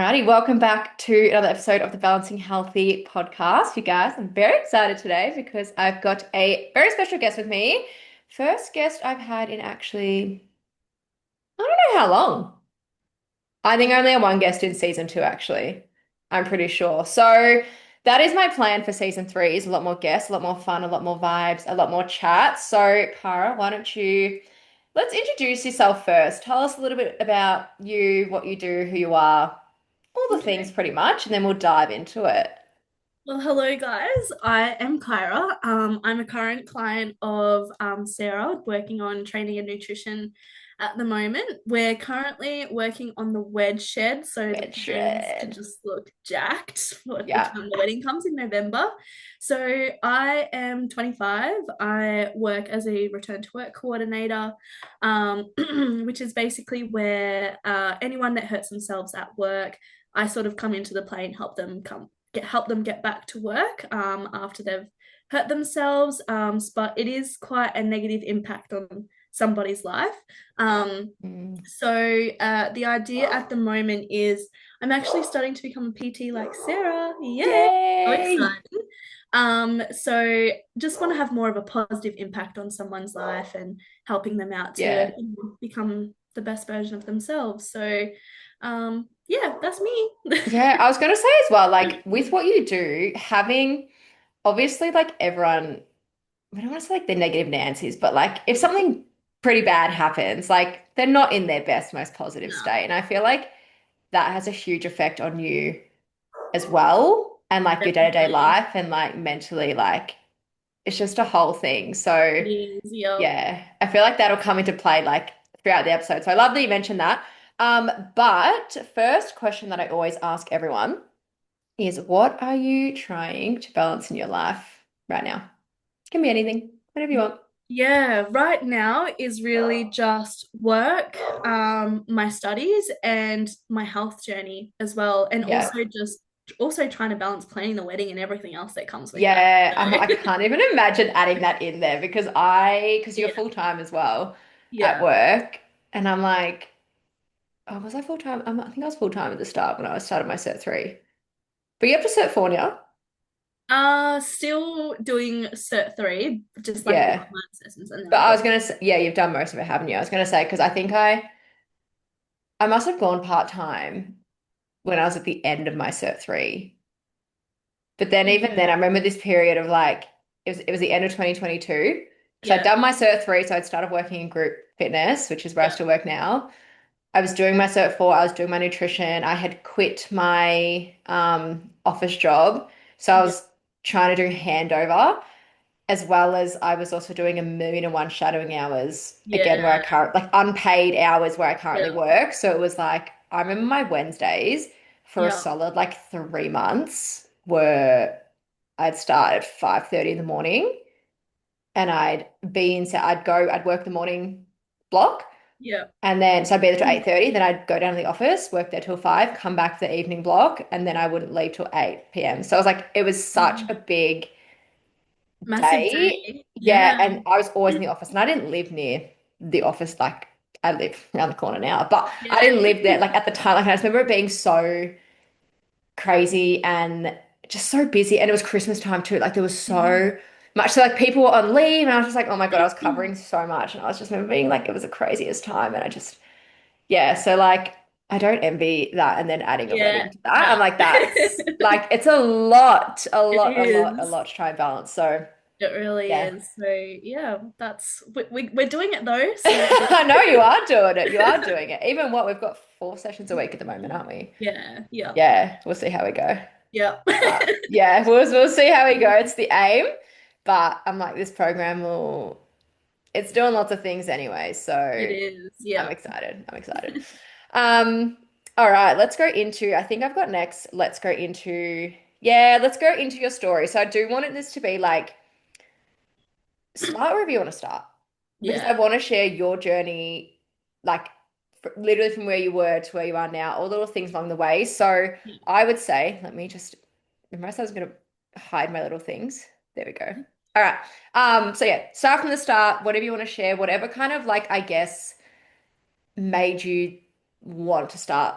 Alrighty, welcome back to another episode of the Balancing Healthy podcast. You guys, I'm very excited today because I've got a very special guest with me. First guest I've had in actually, I don't know how long. I think I only had one guest in season two, actually. I'm pretty sure. So that is my plan for season three is a lot more guests, a lot more fun, a lot more vibes, a lot more chat. So, Kyra, why don't you let's introduce yourself first. Tell us a little bit about you, what you do, who you are, all the things Okay. pretty much, and then we'll dive into it. Well, hello guys. I am Kyra. I'm a current client of Sarah, working on training and nutrition at the moment. We're currently working on the wedge shed, so the Red pants to shred. just look jacked for the Yeah. time the wedding comes in November. So I am 25. I work as a return to work coordinator, which is basically where anyone that hurts themselves at work, I sort of come into the play and help them get back to work after they've hurt themselves. But it is quite a negative impact on somebody's life. Mm. The idea at the moment is I'm actually starting to become a PT like Sarah. Yay! So Yay! exciting. So just want to have more of a positive impact on someone's life and helping them out to Yeah. become the best version of themselves. Yeah, that's me. Yeah, I was gonna say as well, like with what you do, having obviously like everyone, I don't want to say like the negative Nancy's, but like if something pretty bad happens, like they're not in their best, most positive No. state. And I feel like that has a huge effect on you as well, and like your day-to-day Definitely. life and like mentally, like it's just a whole thing. So It is, yep. yeah, I feel like that'll come into play like throughout the episode. So I love that you mentioned that. But first question that I always ask everyone is what are you trying to balance in your life right now? Can be anything, whatever you want. Yeah, right now is really just work, my studies and my health journey as well. And Yeah. also trying to balance planning the wedding and everything else that comes with that. Yeah, I So, can't even imagine adding that in there because you're yeah. full time as well at Yeah. work. And I'm like, oh, was I full time? I think I was full time at the start when I started my cert three. But you have to cert four now. Still doing Cert 3, just like the Yeah. online assessments, and then But I've I got was gonna say, yeah, you've done most of it, haven't you? I was gonna say because I think I must have gone part time when I was at the end of my cert three. But then even then, I remember this period of like it was the end of 2022 because I'd yeah, done my cert three, so I'd started working in group fitness, which is where I yeah, still work now. I was doing my cert four, I was doing my nutrition. I had quit my office job, so I yeah, was trying to do handover. As well as I was also doing a million and one shadowing hours again where I yeah, like unpaid hours where I currently yeah, work. So it was like I remember my Wednesdays for a yeah, solid like 3 months were I'd start at 5:30 in the morning and I'd work the morning block yeah. and then so I'd be there till 8:30, then I'd go down to the office, work there till 5, come back for the evening block, and then I wouldn't leave till 8 p.m. So I was like, it was such a big Massive day. day. Yeah, Yeah. and I was always in the office, and I didn't live near the office. Like I live around the corner now, but I Yeah. didn't live there. Like at the time, like I just remember it being so crazy and just so busy, and it was Christmas time too. Like there was so much. So like people were on leave, and I was just like, oh my God, I was covering so much, and I was just remember being like, it was the craziest time, and I just yeah. So like I don't envy that, and then adding a Yeah. wedding to that, I'm No. like that's like it's a lot, a It lot, a lot, a is. lot to try and balance. So. It really Yeah. is. So yeah, we're doing it though. So I know you are doing it. You are doing it. Even what we've got 4 sessions a week at the moment, aren't we? yeah, yeah, Yeah, we'll see how we go. yeah. Yeah, we'll see how we go. It's the aim, but I'm like this program will. It's doing lots of things anyway, so It is. I'm Yeah. excited. I'm excited. Um, all right, let's go into. I think I've got next. Let's go into. Yeah, let's go into your story. So I do want this to be like start wherever you want to start because I Yeah. want to share your journey, like literally from where you were to where you are now, all the little things along the way. So I would say, let me just remember, I said I was going to hide my little things. There we go. All right. So yeah, start from the start, whatever you want to share, whatever kind of like, I guess, made you want to start,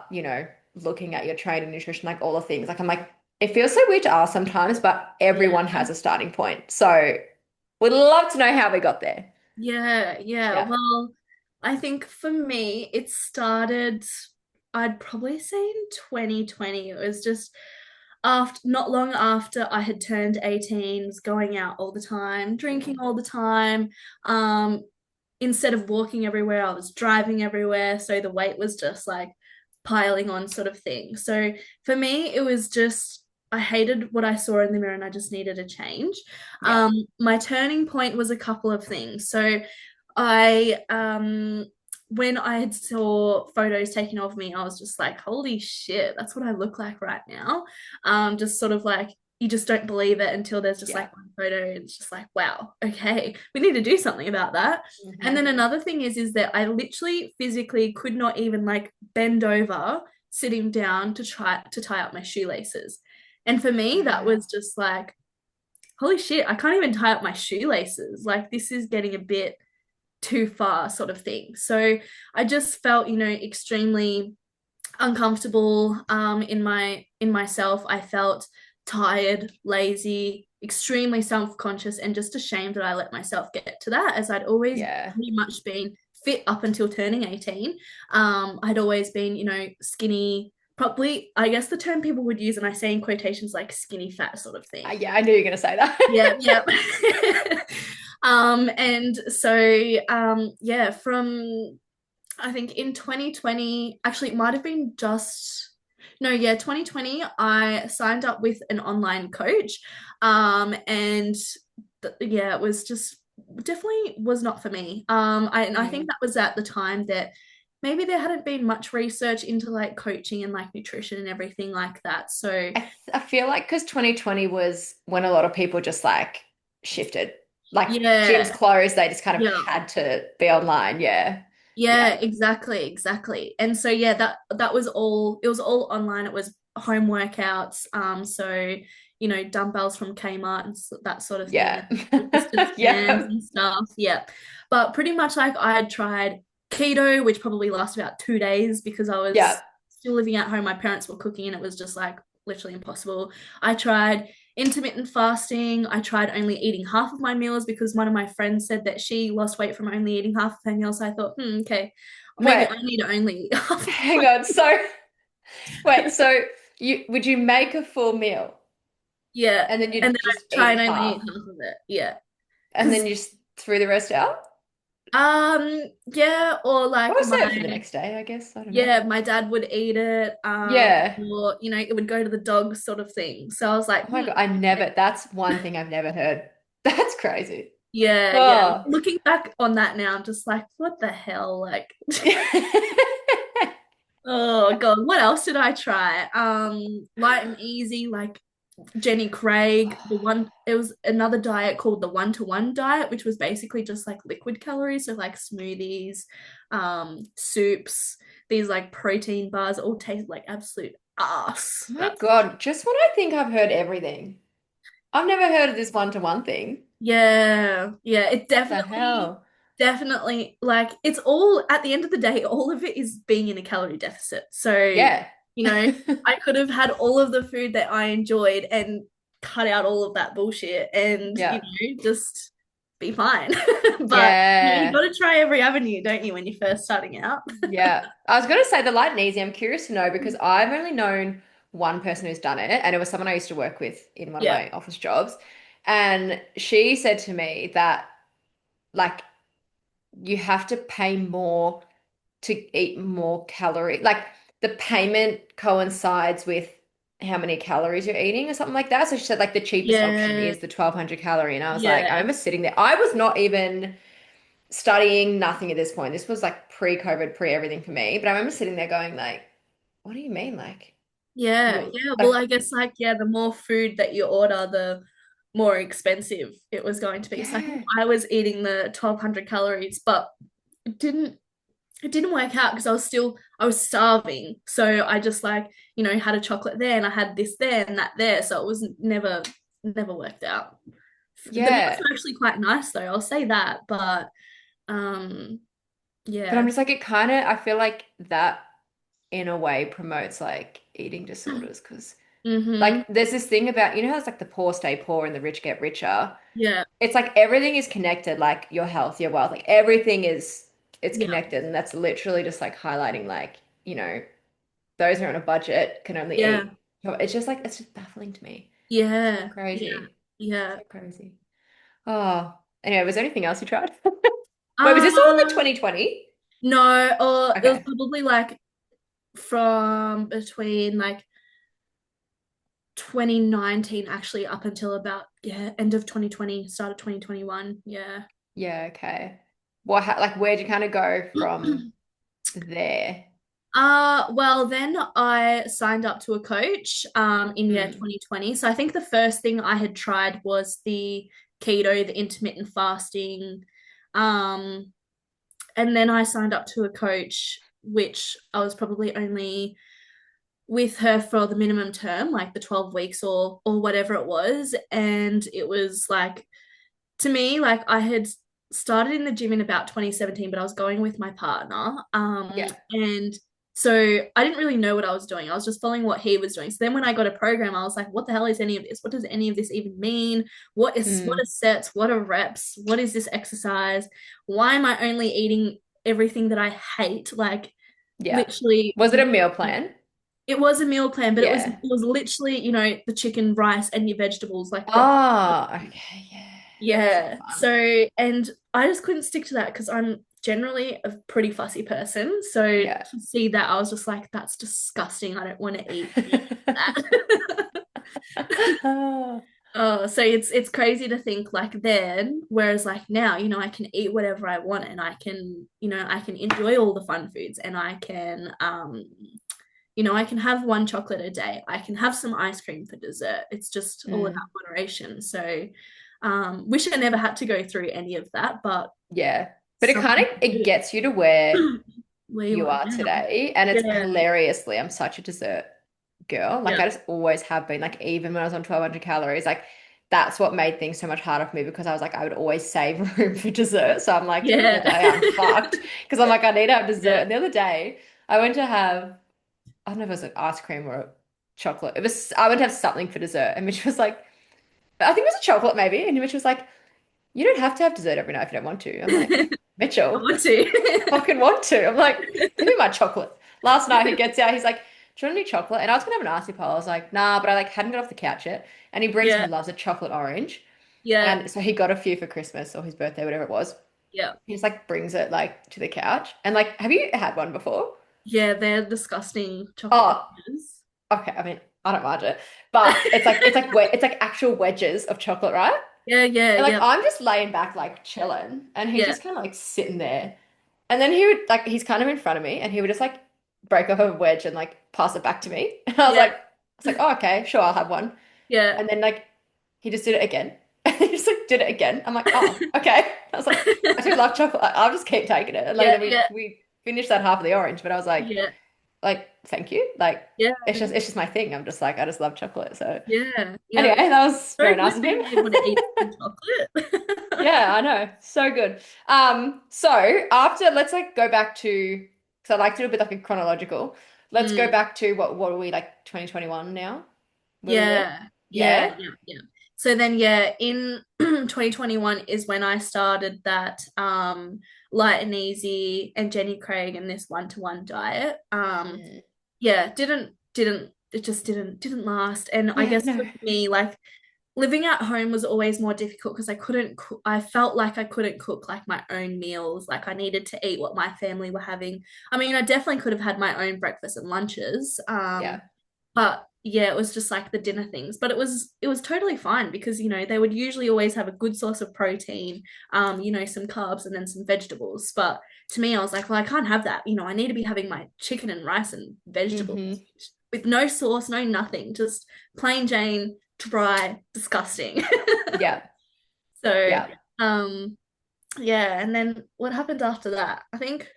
looking at your training, nutrition, like all the things. Like I'm like, it feels so weird to ask sometimes, but everyone Yeah. has a starting point. So would love to know how we got there. Yeah, yeah. Yeah. Well, I think for me, it started, I'd probably say in 2020. It was just after, not long after I had turned 18, was going out all the time, drinking Mm. all the time. Um, Instead of walking everywhere, I was driving everywhere. So the weight was just like piling on, sort of thing. So for me, it was just, I hated what I saw in the mirror and I just needed a change. Yeah. My turning point was a couple of things. So I, when I had saw photos taken of me, I was just like, holy shit, that's what I look like right now. Just sort of like, you just don't believe it until there's just Yeah. like one photo. It's just like, wow, okay, we need to do something about that. And Hmm. then another thing is that I literally physically could not even like bend over sitting down to try to tie up my shoelaces. And for me, that was Wow. just like, holy shit, I can't even tie up my shoelaces. Like, this is getting a bit too far, sort of thing. So I just felt, extremely uncomfortable in myself. I felt tired, lazy, extremely self-conscious, and just ashamed that I let myself get to that, as I'd always Yeah. pretty much been fit up until turning 18. I'd always been, skinny, probably, I guess the term people would use, and I say in quotations, like skinny fat sort of thing. Yeah, I knew you were gonna say that. Yeah, yeah. And so yeah, from I think in 2020, actually, it might have been just, no, yeah, 2020, I signed up with an online coach. And yeah, it was just definitely was not for me. And I think Mm. that was at the time that maybe there hadn't been much research into like coaching and like nutrition and everything like that. So I feel like because 2020 was when a lot of people just like shifted, like gyms yeah, closed, they just kind of yeah. had to be online. Yeah. Yeah, Yeah. exactly, exactly. And so yeah, that was all, it was all online. It was home workouts. So dumbbells from Kmart and that sort of thing, Yeah. and resistance bands Yeah. and stuff. Yeah. But pretty much like I had tried keto, which probably lasted about 2 days because I Yeah. was still living at home. My parents were cooking and it was just like literally impossible. I tried intermittent fasting. I tried only eating half of my meals because one of my friends said that she lost weight from only eating half of her meals. So I thought, okay, maybe Wait, I need to only eat half of hang my on. So, wait, so you would you make a full meal yeah. and then And you'd then just I try eat and only eat half half of it. Yeah. and then Because you just threw the rest out? yeah, or Or like save it for the next day, I guess. I don't know. yeah, my dad would eat it, Yeah. or it would go to the dog, sort of thing. So I was like, Oh my God, I okay. never, that's one thing I've never heard. That's crazy. Yeah, yeah. Oh. Looking back on that now, I'm just like, what the hell? Like, oh God, what else did I try? Light and easy, like Jenny Craig. The one, it was another diet called the 1-to-1 diet, which was basically just like liquid calories, so like smoothies, soups, these like protein bars all tasted like absolute ass. My That's God, just when I think I've heard everything. I've never heard of this one-to-one thing. yeah, yeah. It What the definitely, hell? definitely like it's all at the end of the day, all of it is being in a calorie deficit. So, Yeah. I could have had all of the food that I enjoyed and cut out all of that bullshit and, Yeah. just be fine. But you got Yeah. to try every avenue, don't you, when you're first starting out? Yeah. I was going to say the light and easy. I'm curious to know because I've only known one person who's done it, and it was someone I used to work with in one of Yeah. my office jobs. And she said to me that, like, you have to pay more to eat more calorie. Like the payment coincides with how many calories you're eating or something like that. So she said like the cheapest option Yeah. is the 1200 calorie. And I was like, I Yeah. remember sitting there. I was not even studying nothing at this point. This was like pre-COVID, pre-everything for me. But I remember sitting there going like, what do you mean? Like Yeah. you Yeah. Well, like I guess like, yeah, the more food that you order, the more expensive it was going to be. So I think yeah. I was eating the 1200 calories, but it didn't work out because I was starving. So I just like, had a chocolate there and I had this there and that there. So it was never worked out. The meals Yeah. were actually quite nice though, I'll say that. But But I'm yeah. just like it kind of I feel like that in a way promotes like eating disorders because Mm-hmm. like there's this thing about how it's like the poor stay poor and the rich get richer. Yeah. It's like everything is connected, like your health, your wealth, like everything is it's Yeah. connected, and that's literally just like highlighting like those who are on a budget can only Yeah. eat. It's just like it's just baffling to me. So Yeah. Yeah. crazy, Yeah. so crazy. Oh, anyway, was there anything else you tried? Wait, was this all in like Uh, 2020? no, or it was Okay. probably like from between like 2019 actually up until about end of 2020, start of 2021. Yeah. Yeah, okay. Like where'd you kind of go from there? Well, then I signed up to a coach in year Mm, 2020. So I think the first thing I had tried was the keto, the intermittent fasting. Um, and then I signed up to a coach, which I was probably only with her for the minimum term, like the 12 weeks or whatever it was. And it was like to me, like I had started in the gym in about 2017, but I was going with my partner. yeah. And so I didn't really know what I was doing. I was just following what he was doing. So then when I got a program, I was like, what the hell is any of this? What does any of this even mean? What Mm, are sets? What are reps? What is this exercise? Why am I only eating everything that I hate? Like yeah. literally Was it a meal plan? it was a meal plan, but it Yeah. was literally, the chicken, rice, and your vegetables, like the Oh, okay, yeah. That's not yeah. fun. So, and I just couldn't stick to that because I'm generally a pretty fussy person. So Yeah. to see that, I was just like, that's disgusting. I don't want to eat that. Oh, so it's crazy to think like then, whereas like now, I can eat whatever I want and I can enjoy all the fun foods and I can have one chocolate a day. I can have some ice cream for dessert. It's just all about Mm, moderation. So, wish I never had to go through any of that, but yeah. But it some kind of people it do. gets you to where Where you you are are now. today. And it's Yeah, hilariously, I'm such a dessert girl. Like yeah, I just always have been. Like even when I was on 1200 calories, like that's what made things so much harder for me because I was like, I would always save room for dessert. So I'm like, during the yeah, day, I'm fucked because I'm like, I need to have dessert. yeah, And the other day, I went to have, I don't know if it was like ice cream or chocolate. I went to have something for dessert. And Mitch was like, I think it was a chocolate maybe. And Mitch was like, you don't have to have dessert every night if you don't want to. I'm like, I Mitchell, want to. fucking want to. I'm like, give me my chocolate. Last night he gets out, he's like, do you want any chocolate? And I was gonna have an icy pole. I was like, nah, but I like hadn't got off the couch yet. And he Yeah, loves a chocolate orange. yeah, And so he got a few for Christmas or his birthday, whatever it was. yeah, He just like brings it like to the couch. And like, have you had one before? yeah. They're disgusting chocolate Oh, oranges. okay. I mean, I don't mind it. But it's like actual wedges of chocolate, right? Yeah, yeah, And like yeah, I'm just laying back like chilling and he's yeah, just kind of like sitting there. And then he would like he's kind of in front of me and he would just like break off a wedge and like pass it back to me. And yeah, I was like, oh okay, sure, I'll have one. yeah. And then like he just did it again. And he just like did it again. I'm like, oh, okay. I was like, I do love chocolate. I'll just keep taking it. And like Yeah, then yeah, we finished that half of the orange, but I was yeah, thank you. Like yeah, it's just my thing. I'm just like I just love chocolate. So yeah, yeah. anyway, that was So very nice good of him. being able to eat some chocolate. Yeah, I know. So good. So after let's like go back to because I like to do a bit like a chronological. Let's go Mm, back to what are we like 2021 now? Were we there? yeah, yeah, Yeah. yeah, yeah. So then, yeah, in 2021 is when I started that light and easy and Jenny Craig and this one-to-one diet. Mm. Yeah, didn't it just didn't last. And I Yeah, guess no. for me, like living at home was always more difficult because I couldn't cook. I felt like I couldn't cook like my own meals. Like I needed to eat what my family were having. I mean, I definitely could have had my own breakfast and lunches. Yeah. But yeah, it was just like the dinner things. But it was totally fine because they would usually always have a good source of protein, some carbs and then some vegetables. But to me, I was like, well, I can't have that. I need to be having my chicken and rice and vegetables Hmm. with no sauce, no nothing, just plain Jane, dry, disgusting. Yeah. So, Yeah. um, yeah, and then what happened after that? I think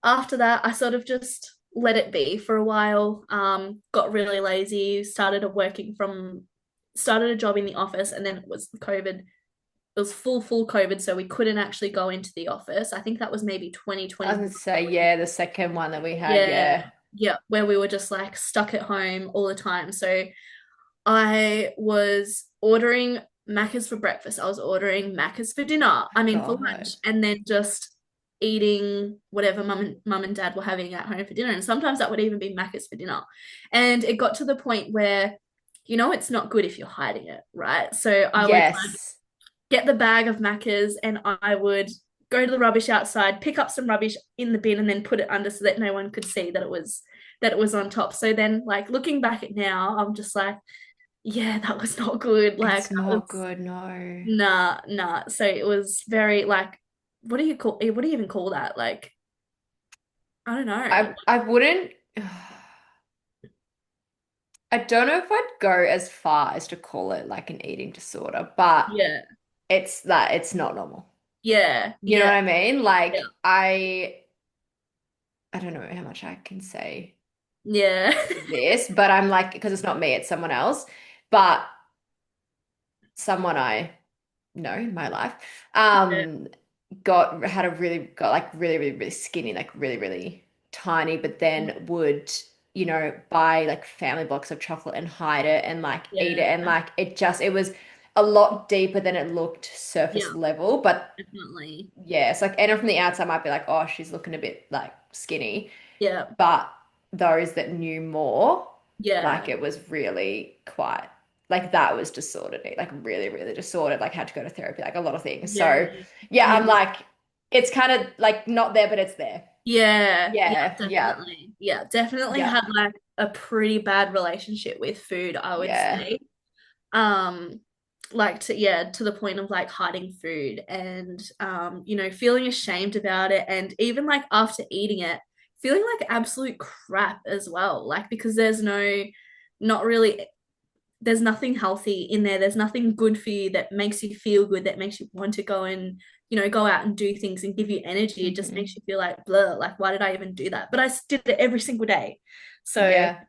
after that, I sort of just let it be for a while. Got really lazy, started a job in the office, and then it was COVID. It was full COVID, so we couldn't actually go into the office. I think that was maybe I was 2021. gonna say, yeah, the second one that we had, Yeah. yeah. yeah, where we were just like stuck at home all the time. So I was ordering Macca's for breakfast. I was ordering Macca's for dinner. I mean for God. lunch, and then just eating whatever mum and dad were having at home for dinner. And sometimes that would even be Macca's for dinner. And it got to the point where, it's not good if you're hiding it, right? So I would Yes. get the bag of Macca's and I would go to the rubbish outside, pick up some rubbish in the bin and then put it under so that no one could see that it was on top. So then like looking back at now, I'm just like, yeah, that was not good. Like It's that not was good, no. nah, nah. So it was very like what do you even call that? Like, I don't know. I wouldn't I don't know if I'd go as far as to call it like an eating disorder, but Yeah. it's not normal. Yeah. You know Yeah. what I mean? Yeah. Like I don't know how much I can say Yeah. this, but I'm like because it's not me, it's someone else, but someone I know in my life Yeah. got like really skinny, like really tiny, but then would buy like family blocks of chocolate and hide it and like eat it Yeah. and like it was a lot deeper than it looked surface Yeah. level, but Definitely. yeah, it's like anyone from the outside might be like, oh, she's looking a bit like skinny, Yeah. but those that knew more, like Yeah. it was really quite like that was disordered, like really disordered, like had to go to therapy, like a lot of things. Yeah. So yeah, Yeah. I'm like, it's kind of like not there, but it's there. Yeah, yeah, Yeah. definitely. Yeah, definitely Yeah. had like a pretty bad relationship with food, I would Yeah. say. Um, like to the point of like hiding food and feeling ashamed about it and even like after eating it, feeling like absolute crap as well. Like because not really there's nothing healthy in there. There's nothing good for you that makes you feel good, that makes you want to go and, go out and do things and give you energy. It just Hmm. makes you feel like, blah, like, why did I even do that? But I did it every single day. So, Yeah.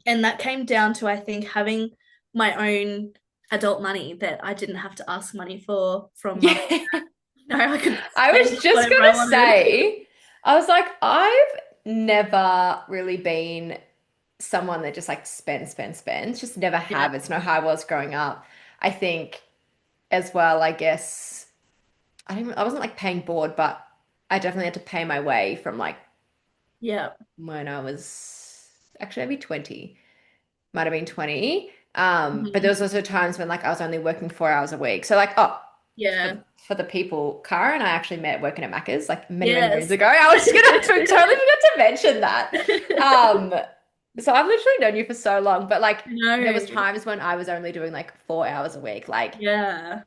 and that came down to, I think, having my own adult money that I didn't have to ask money for from mum. Yeah. No, I could I spend was just whatever I gonna wanted. say, I was like, I've never really been someone that just like spends. Just never Yeah, have. It's not how I was growing up. I think as well, I guess I wasn't like paying board, but I definitely had to pay my way from like yeah, when I was actually maybe 20. Might have been 20. But there mhm, was also times when like I was only working 4 hours a week. So like, oh, yeah, for the people, Cara and I actually met working at Macca's like many moons yes. ago. I was gonna totally forgot to mention that. Um, so I've literally known you for so long, but like there was No, times when I was only doing like 4 hours a week. Like yeah,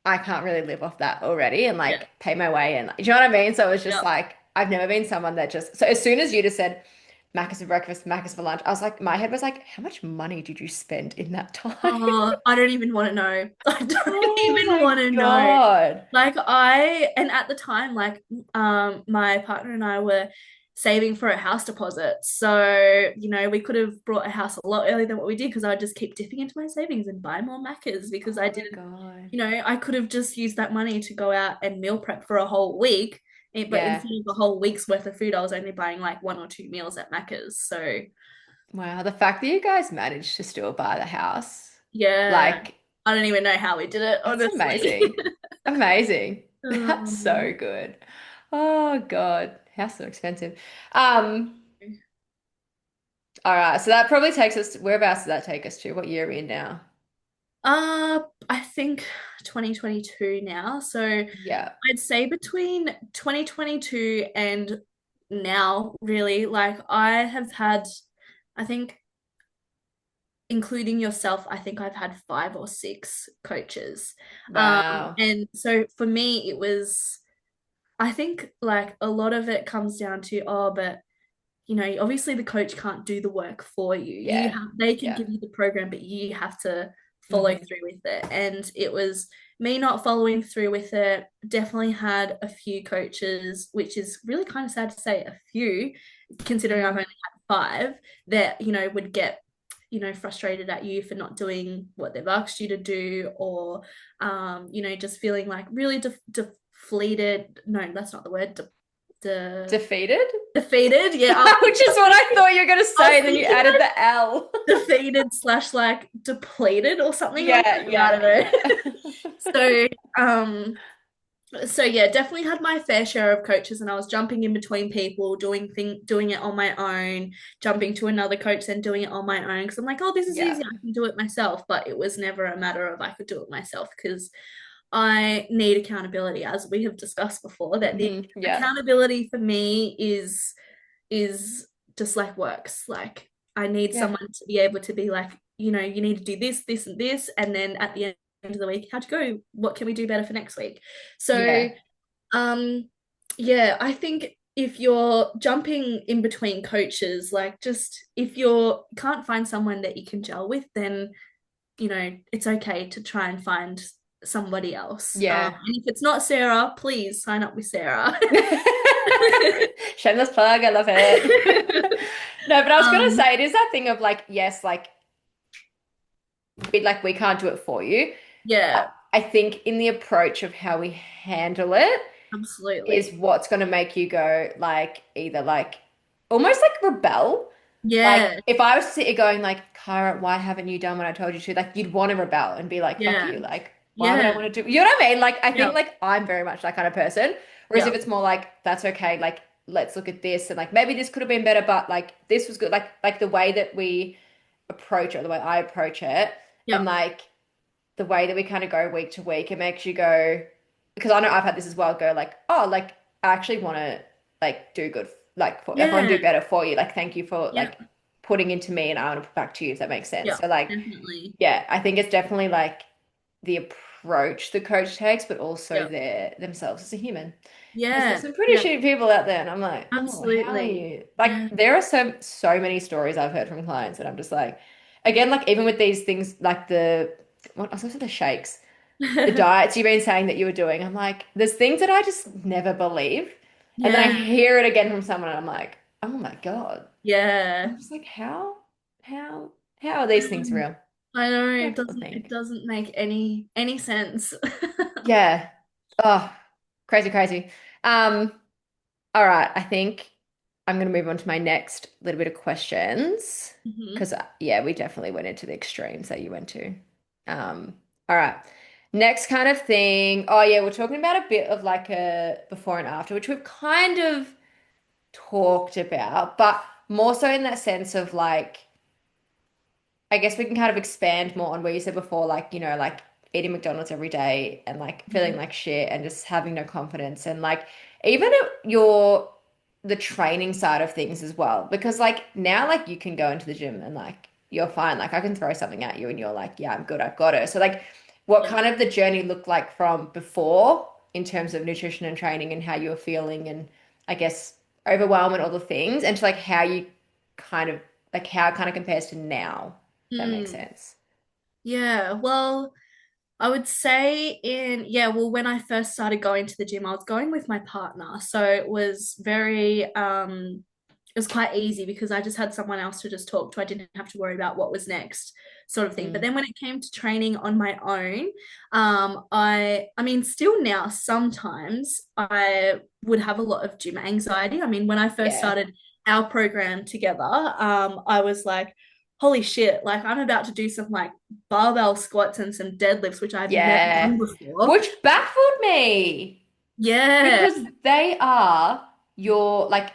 I can't really live off that already and yeah, like pay my way and do you know what I mean? So it was just yeah. like I've never been someone that just so as soon as you just said Macca's for breakfast, Macca's for lunch, I was like my head was like, how much money did you spend in that time? Oh, I don't even want to know. I don't Oh even my want to know. God. Like and at the time, like my partner and I were saving for a house deposit. So, we could have brought a house a lot earlier than what we did because I would just keep dipping into my savings and buy more Maccas because I Oh my didn't, God. I could have just used that money to go out and meal prep for a whole week. But Yeah. instead of a whole week's worth of food, I was only buying like one or two meals at Macca's. So, Wow. The fact that you guys managed to still buy the house, yeah, like, I don't even know how we did it, that's honestly. amazing. Amazing. That's so Um, good. Oh God. House so expensive. Um, all right. So that probably takes us whereabouts does that take us to? What year are we in now? I think 2022 now. So Yeah. I'd say between 2022 and now, really, like I have had, I think, including yourself, I think I've had five or six coaches. Wow. And so for me, it was, I think like a lot of it comes down to, oh, but obviously the coach can't do the work for you. Yeah. They can Yeah. give you the program, but you have to follow Hmm. through with it. And it was me not following through with it. Definitely had a few coaches, which is really kind of sad to say, a few, considering I've Hmm. only had five, that, would get frustrated at you for not doing what they've asked you to do or just feeling like really deflated. No, that's not the word, Defeated? defeated. Yeah, Which is what I thought you were going to I was say, and then you thinking added the L. defeated slash like depleted or something like Yeah, that. I don't know. yeah, So, um, so yeah, definitely had my fair share of coaches, and I was jumping in between people, doing it on my own, jumping to another coach, then doing it on my own because I'm like, oh, this is yeah. easy, I can do it myself. But it was never a matter of I could do it myself because I need accountability, as we have discussed before. That the Yeah, accountability for me is just like works. Like I need yeah, someone to be able to be like, you need to do this, this, and this, and then at the end of the week, how'd you go? What can we do better for next week? So, yeah, um, yeah, I think if you're jumping in between coaches, like just if you can't find someone that you can gel with, then it's okay to try and find somebody else. yeah. And if it's not Sarah, please sign up with Sarah. Shameless plug, I love it. No, but I was gonna um, say it is that thing of like, yes, we can't do it for you. I, yeah, I think in the approach of how we handle it is absolutely. what's gonna make you go like either like almost like rebel. Like Yeah, if I was to sit here going like, Kyra, why haven't you done what I told you to? Like you'd want to rebel and be like, fuck yeah, you. Like, why would I yeah, want to do? You know what I mean? Like I think yeah, like I'm very much that kind of person. Whereas if yeah, it's more like, that's okay, like let's look at this and like maybe this could have been better, but like this was good. Like the way that we approach it, or the way I approach it, and yeah, like the way that we kind of go week to week, it makes you go, because I know I've had this as well, go like, oh, like I actually want to like do good, I want to yeah, do better for you. Like, thank you for yeah, like putting into me and I want to put back to you, if that makes sense. yeah, So like, definitely. yeah, I think it's definitely like the approach the coach takes, but also Yeah, their themselves as a human. Because there's yeah, some pretty yeah, shitty people out there, and I'm like, oh, how are absolutely. you? Yeah, Like, there are so many stories I've heard from clients, and I'm just like, again, like even with these things, like what I was going to say, the shakes, the diets you've been saying that you were doing, I'm like, there's things that I just never believe, and then I yeah, hear it again from someone, and I'm like, oh my God. yeah. I'm just like, how, how are these things real? I know You it have to doesn't it think. doesn't make any sense. Yeah. Oh, crazy, crazy. Um, all right. I think I'm going to move on to my next little bit of questions Mhm. because, yeah, we definitely went into the extremes that you went to. All right. Next kind of thing. Oh, yeah, we're talking about a bit of like a before and after, which we've kind of talked about, but more so in that sense of like, I guess we can kind of expand more on where you said before, like, like eating McDonald's every day and like feeling Mhm. like shit and just having no confidence and like even the training side of things as well. Because like now like you can go into the gym and like you're fine. Like I can throw something at you and you're like, yeah, I'm good, I've got it. So like what Yeah. kind of the journey looked like from before in terms of nutrition and training and how you were feeling and I guess overwhelm and all the things and to like how you kind of like how it kind of compares to now. That makes Mm. sense. Yeah. Well, I would say yeah, well, when I first started going to the gym, I was going with my partner. So it was it was quite easy because I just had someone else to just talk to. I didn't have to worry about what was next, sort of thing. But Mm. then when it came to training on my own, I mean, still now sometimes I would have a lot of gym anxiety. I mean, when I first Yeah. started our program together, I was like, holy shit, like I'm about to do some like barbell squats and some deadlifts, which I've never Yeah. done before. Which baffled me Yeah, because they are like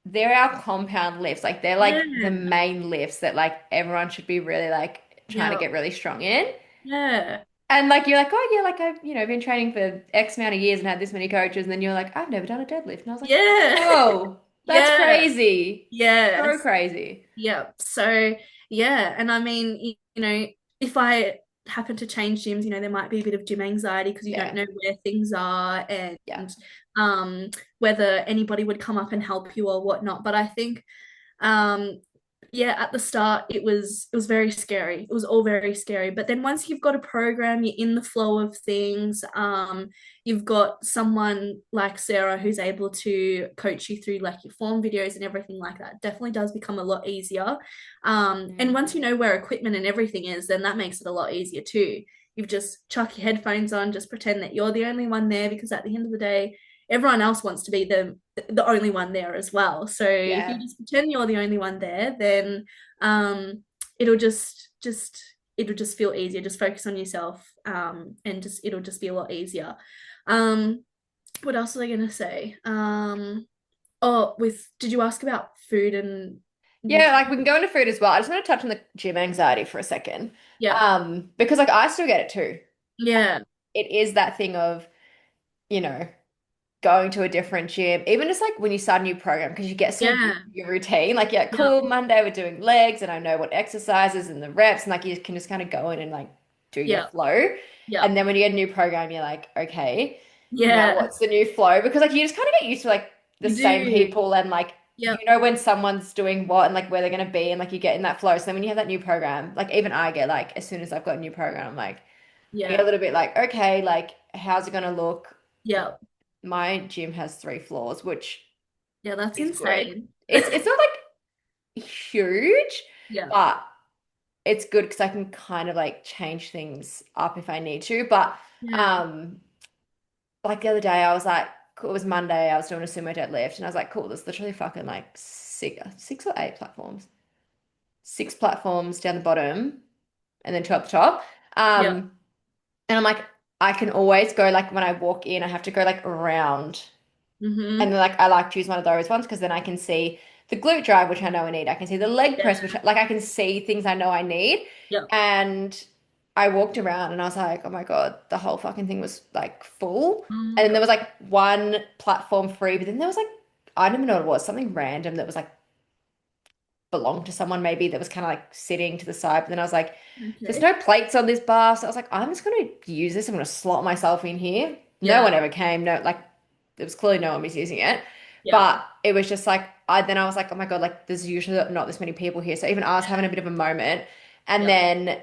they're our compound lifts. Like they're like the yeah, main lifts that like everyone should be really like trying to yeah, get really strong in. yeah, And like you're like, oh yeah, like I've been training for X amount of years and had this many coaches, and then you're like, I've never done a deadlift. And I was like, yeah, whoa, that's yeah, crazy. So yes, crazy. yeah. So yeah, and I mean, if I happen to change gyms, there might be a bit of gym anxiety because you don't Yeah. know where things are and Yeah. um whether anybody would come up and help you or whatnot. But I think um yeah, at the start it was very scary. It was all very scary, but then once you've got a program, you're in the flow of things. You've got someone like Sarah who's able to coach you through like your form videos and everything like that. It definitely does become a lot easier. And Mm. once you know where equipment and everything is, then that makes it a lot easier too. You've just chuck your headphones on, just pretend that you're the only one there because at the end of the day everyone else wants to be the only one there as well. So if you Yeah. just pretend you're the only one there, then it'll just it'll just feel easier. Just focus on yourself, and just it'll just be a lot easier. Um, what else was I gonna say? Oh, with did you ask about food and Yeah, like nutrition? we can go into food as well. I just want to touch on the gym anxiety for a second. Yeah, Because like I still get it too. yeah, It is that thing of, you know, going to a different gym, even just like when you start a new program, because you get so used yeah, to your routine. Like, yeah, yeah, cool, Monday we're doing legs and I know what exercises and the reps, and like you can just kind of go in and like do your yeah, flow. yeah, And then when you get a new program, you're like, okay, now yeah. what's the new flow? Because like you just kind of get used to like the You same do. people and like you Yep, know when someone's doing what and like where they're gonna be and like you get in that flow. So then when you have that new program, like even I get like as soon as I've got a new program, I'm like I get a yeah, little bit like, okay, like how's it gonna look? yeah, My gym has 3 floors, which yeah. That's is good. insane. It's not like huge, Yeah, but it's good because I can kind of like change things up if I need to. But yeah, um, like the other day, I was like, cool, it was Monday. I was doing a sumo deadlift, and I was like, cool. There's literally fucking like six or eight platforms, 6 platforms down the bottom, and then two up the top. yeah. Um, and I'm like, I can always go like when I walk in, I have to go like around. And Mm-hmm. then like I like choose one of those ones because then I can see the glute drive, which I know I need. I can see the leg Yeah, press, which like I can see things I know I need. yeah. And I walked around and I was like, oh my God, the whole fucking thing was like full. Oh my And then there God. was like one platform free, but then there was like, I don't even know what it was, something random that was like belonged to someone maybe that was kind of like sitting to the side. But then I was like, there's Okay. no plates on this bar. So I was like, I'm just going to use this. I'm going to slot myself in here. No one Yeah, ever came. No, like, there was clearly no one was using it. yeah, But it was just like, then I was like, oh my God, like, there's usually not this many people here. So even I was having a bit of a moment. And yeah, then,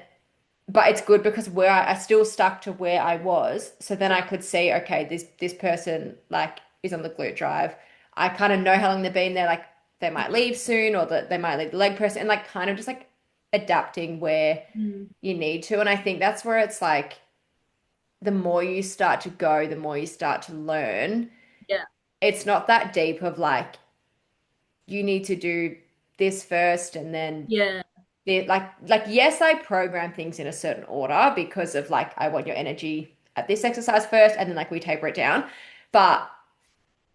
but it's good because where I still stuck to where I was. So then I yeah, could see, okay, this person like is on the glute drive. I kind of know how long they've been there. Like they might yeah. leave soon or that they might leave the leg press and like kind of just like adapting where Mm, you need to. And I think that's where it's like the more you start to go, the more you start to learn. yeah, It's not that deep of like you need to do this first and then yeah, like yes, I program things in a certain order because of like I want your energy at this exercise first and then like we taper it down. But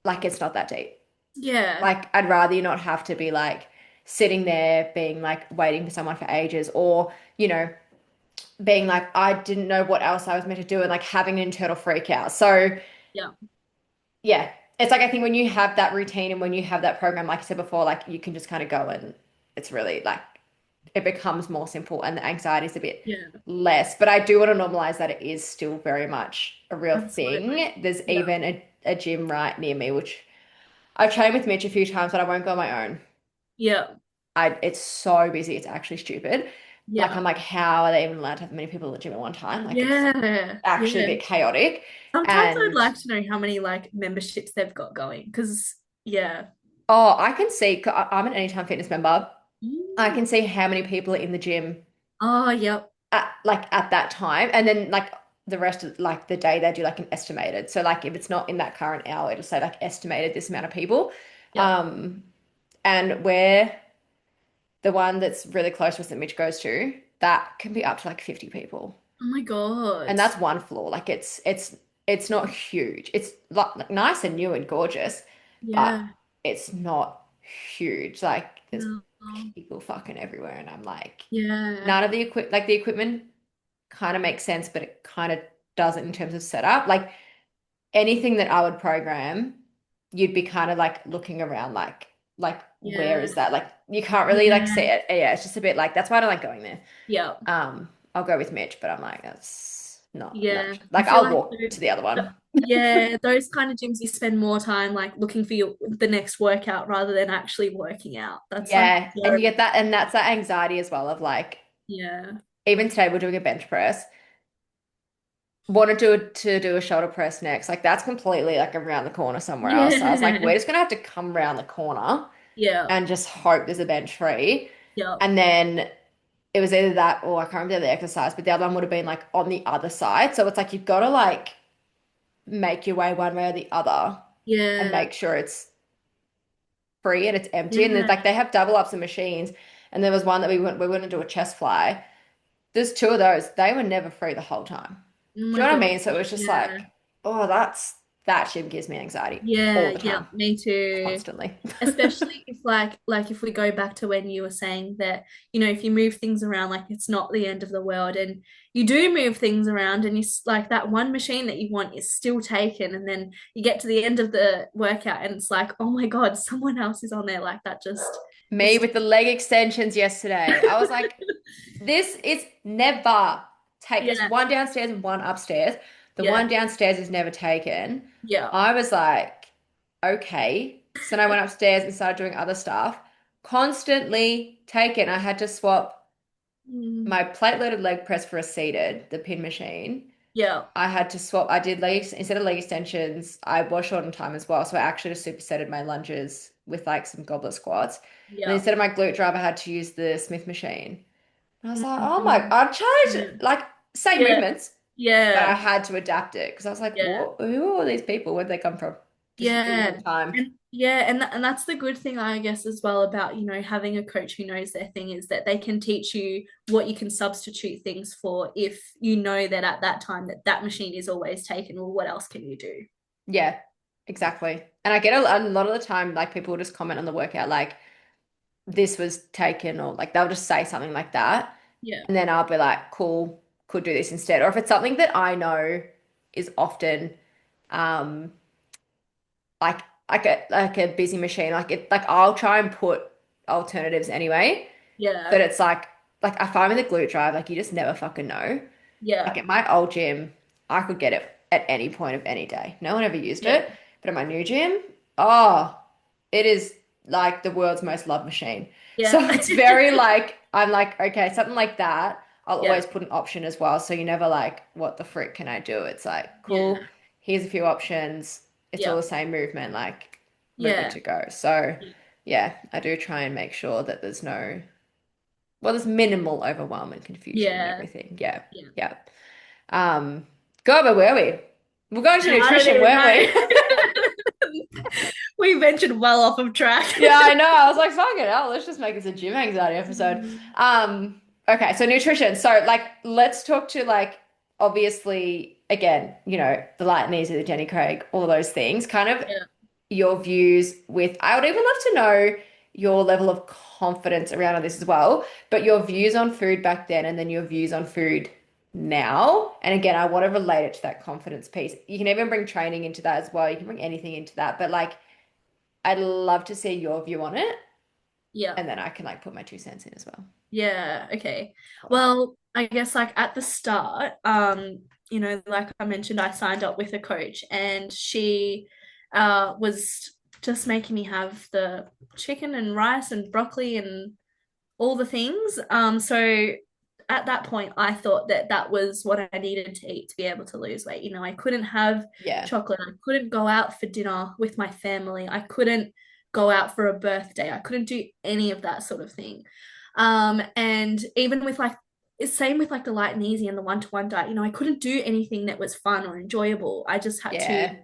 like it's not that deep. yeah, Like I'd rather you not have to be like sitting there being like waiting for someone for ages or, being like I didn't know what else I was meant to do and like having an internal freak out. So yeah, yeah, it's like I think when you have that routine and when you have that program, like I said before, like you can just kind of go and it's really like it becomes more simple and the anxiety is a bit yeah. less. But I do want to normalize that it is still very much a real Absolutely. thing. There's Yeah, even a gym right near me, which I've trained with Mitch a few times, but I won't go on my own. yeah, It's so busy, it's actually stupid. Like yeah, I'm like, how are they even allowed to have many people at the gym at one time? Like it's yeah, actually a yeah. bit chaotic. Sometimes I'd And like to know how many like memberships they've got going because yeah. oh, I can see, I'm an Anytime Fitness member. I Mm. can see how many people are in the gym Oh, yep, at that time. And then like the rest of like the day they do like an estimated. So like if it's not in that current hour, it'll say like estimated this amount of people. yep. Um, and where the one that's really close to us that Mitch goes to, that can be up to like 50 people. Oh my And God. that's one floor. Like it's not huge. It's like nice and new and gorgeous, but Yeah. it's not huge. Like there's No. people fucking everywhere, and I'm like, Yeah. none of the equipment kind of makes sense, but it kind of doesn't in terms of setup. Like anything that I would program, you'd be kind of like looking around like where Yeah. is that? Like you can't really like see Yeah. it. Yeah, it's just a bit like that's why I don't like going there. Yeah. I'll go with Mitch, but I'm like, that's not Yeah. I like feel I'll like walk to the other one. yeah, those kind of gyms you spend more time like looking for the next workout rather than actually working out. That's like Yeah, so and you get that, and that's that anxiety as well of like, yeah. even today we're doing a bench press. Want to do a shoulder press next. Like that's completely like around the corner somewhere else. So I was like, Yeah. we're just gonna have to come around the corner Yeah. and just hope there's a bench free. Yeah. And then it was either that or I can't remember the exercise, but the other one would have been like on the other side. So it's like you've got to like make your way one way or the other and Yeah. make sure it's free and it's empty. And there's Yeah. like they have double ups of machines. And there was one that we went to do a chest fly. There's two of those. They were never free the whole time. Oh Do my you know what I gosh. mean? So it was just Yeah. like, oh, that gym gives me anxiety all Yeah, the yeah, time, me too. constantly. Especially if like if we go back to when you were saying that, if you move things around, like it's not the end of the world, and you do move things around, and like that one machine that you want is still taken, and then you get to the end of the workout and it's like, oh my God, someone else is on there. Like that Me just with the leg extensions yesterday. I was like, this is never take. There's yeah, one downstairs and one upstairs. The one yeah, downstairs is never taken. yeah. I was like, okay. So then I went upstairs and started doing other stuff. Constantly taken. I had to swap Mm, my plate-loaded leg press for a seated, the pin machine. yeah, I had to swap. I did legs instead of leg extensions. I was short on time as well, so I actually just supersetted my lunges with like some goblet squats. And then yeah. instead of my glute drive, I had to use the Smith machine. And I was like, oh my! Mhm. I tried Yeah, like same yeah, movements, but I yeah, had to adapt it because I was like, yeah. what? Who are all these people? Where'd they come from? Just Yeah. losing time. And yeah, and that's the good thing I guess as well about, having a coach who knows their thing is that they can teach you what you can substitute things for if you know that at that time that machine is always taken. Well, what else can you do? Yeah, exactly. And I get a lot of the time, like people will just comment on the workout, like this was taken, or like they'll just say something like that. Yeah. And then I'll be like, cool, could do this instead. Or if it's something that I know is often um like like a busy machine, like I'll try and put alternatives anyway. But Yeah. it's like I find with the glute drive, like you just never fucking know. Like Yeah. at my old gym, I could get it at any point of any day. No one ever used Yeah. it. But at my new gym, oh, it is like the world's most loved machine. So Yeah. it's very like, I'm like, okay, something like that. I'll Yeah. always put an option as well. So you're never like, what the frick can I do? It's like, cool, Yeah. here's a few options. It's all Yeah. the same movement, like we're good Yeah. to go. So yeah, I do try and make sure that there's minimal overwhelm and confusion and Yeah. everything. Yeah. Yeah. Yeah. Um, God, where were we? We're going to I don't nutrition, even weren't we? know. We ventured well off of track. Yeah, I know. I was like, fuck it hell, let's just make this a gym anxiety episode. Mm, Okay, so nutrition. So like let's talk to like obviously again, the Light and Easy, the Jenny Craig, all of those things, kind of yeah. your views with I would even love to know your level of confidence around all this as well, but your views on food back then and then your views on food now. And again, I want to relate it to that confidence piece. You can even bring training into that as well. You can bring anything into that, but like I'd love to see your view on it, Yeah. and then I can like put my 2 cents in as well. Yeah, okay. Cool. Well, I guess like at the start, like I mentioned, I signed up with a coach and she was just making me have the chicken and rice and broccoli and all the things. So at that point, I thought that that was what I needed to eat to be able to lose weight. I couldn't have Yeah. chocolate. I couldn't go out for dinner with my family. I couldn't go out for a birthday. I couldn't do any of that sort of thing. And even with like, it's same with like the light and easy and the one-to-one diet, I couldn't do anything that was fun or enjoyable. I just had to Yeah.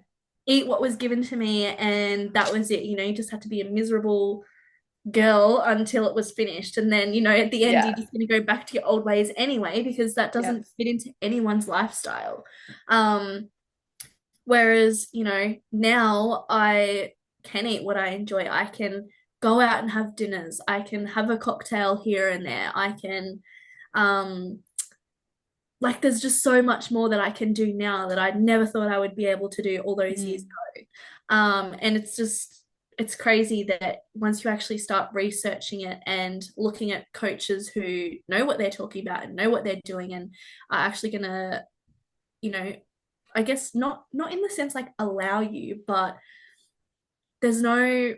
eat what was given to me and that was it. You just had to be a miserable girl until it was finished. And then, at the end, you're Yeah. just going to go back to your old ways anyway, because that Yeah. doesn't fit into anyone's lifestyle. Whereas, now I can eat what I enjoy. I can go out and have dinners. I can have a cocktail here and there. I can, um, like, there's just so much more that I can do now that I never thought I would be able to do all those years Mm. ago. And it's crazy that once you actually start researching it and looking at coaches who know what they're talking about and know what they're doing and are actually gonna, you know, I guess not in the sense like allow you, but there's no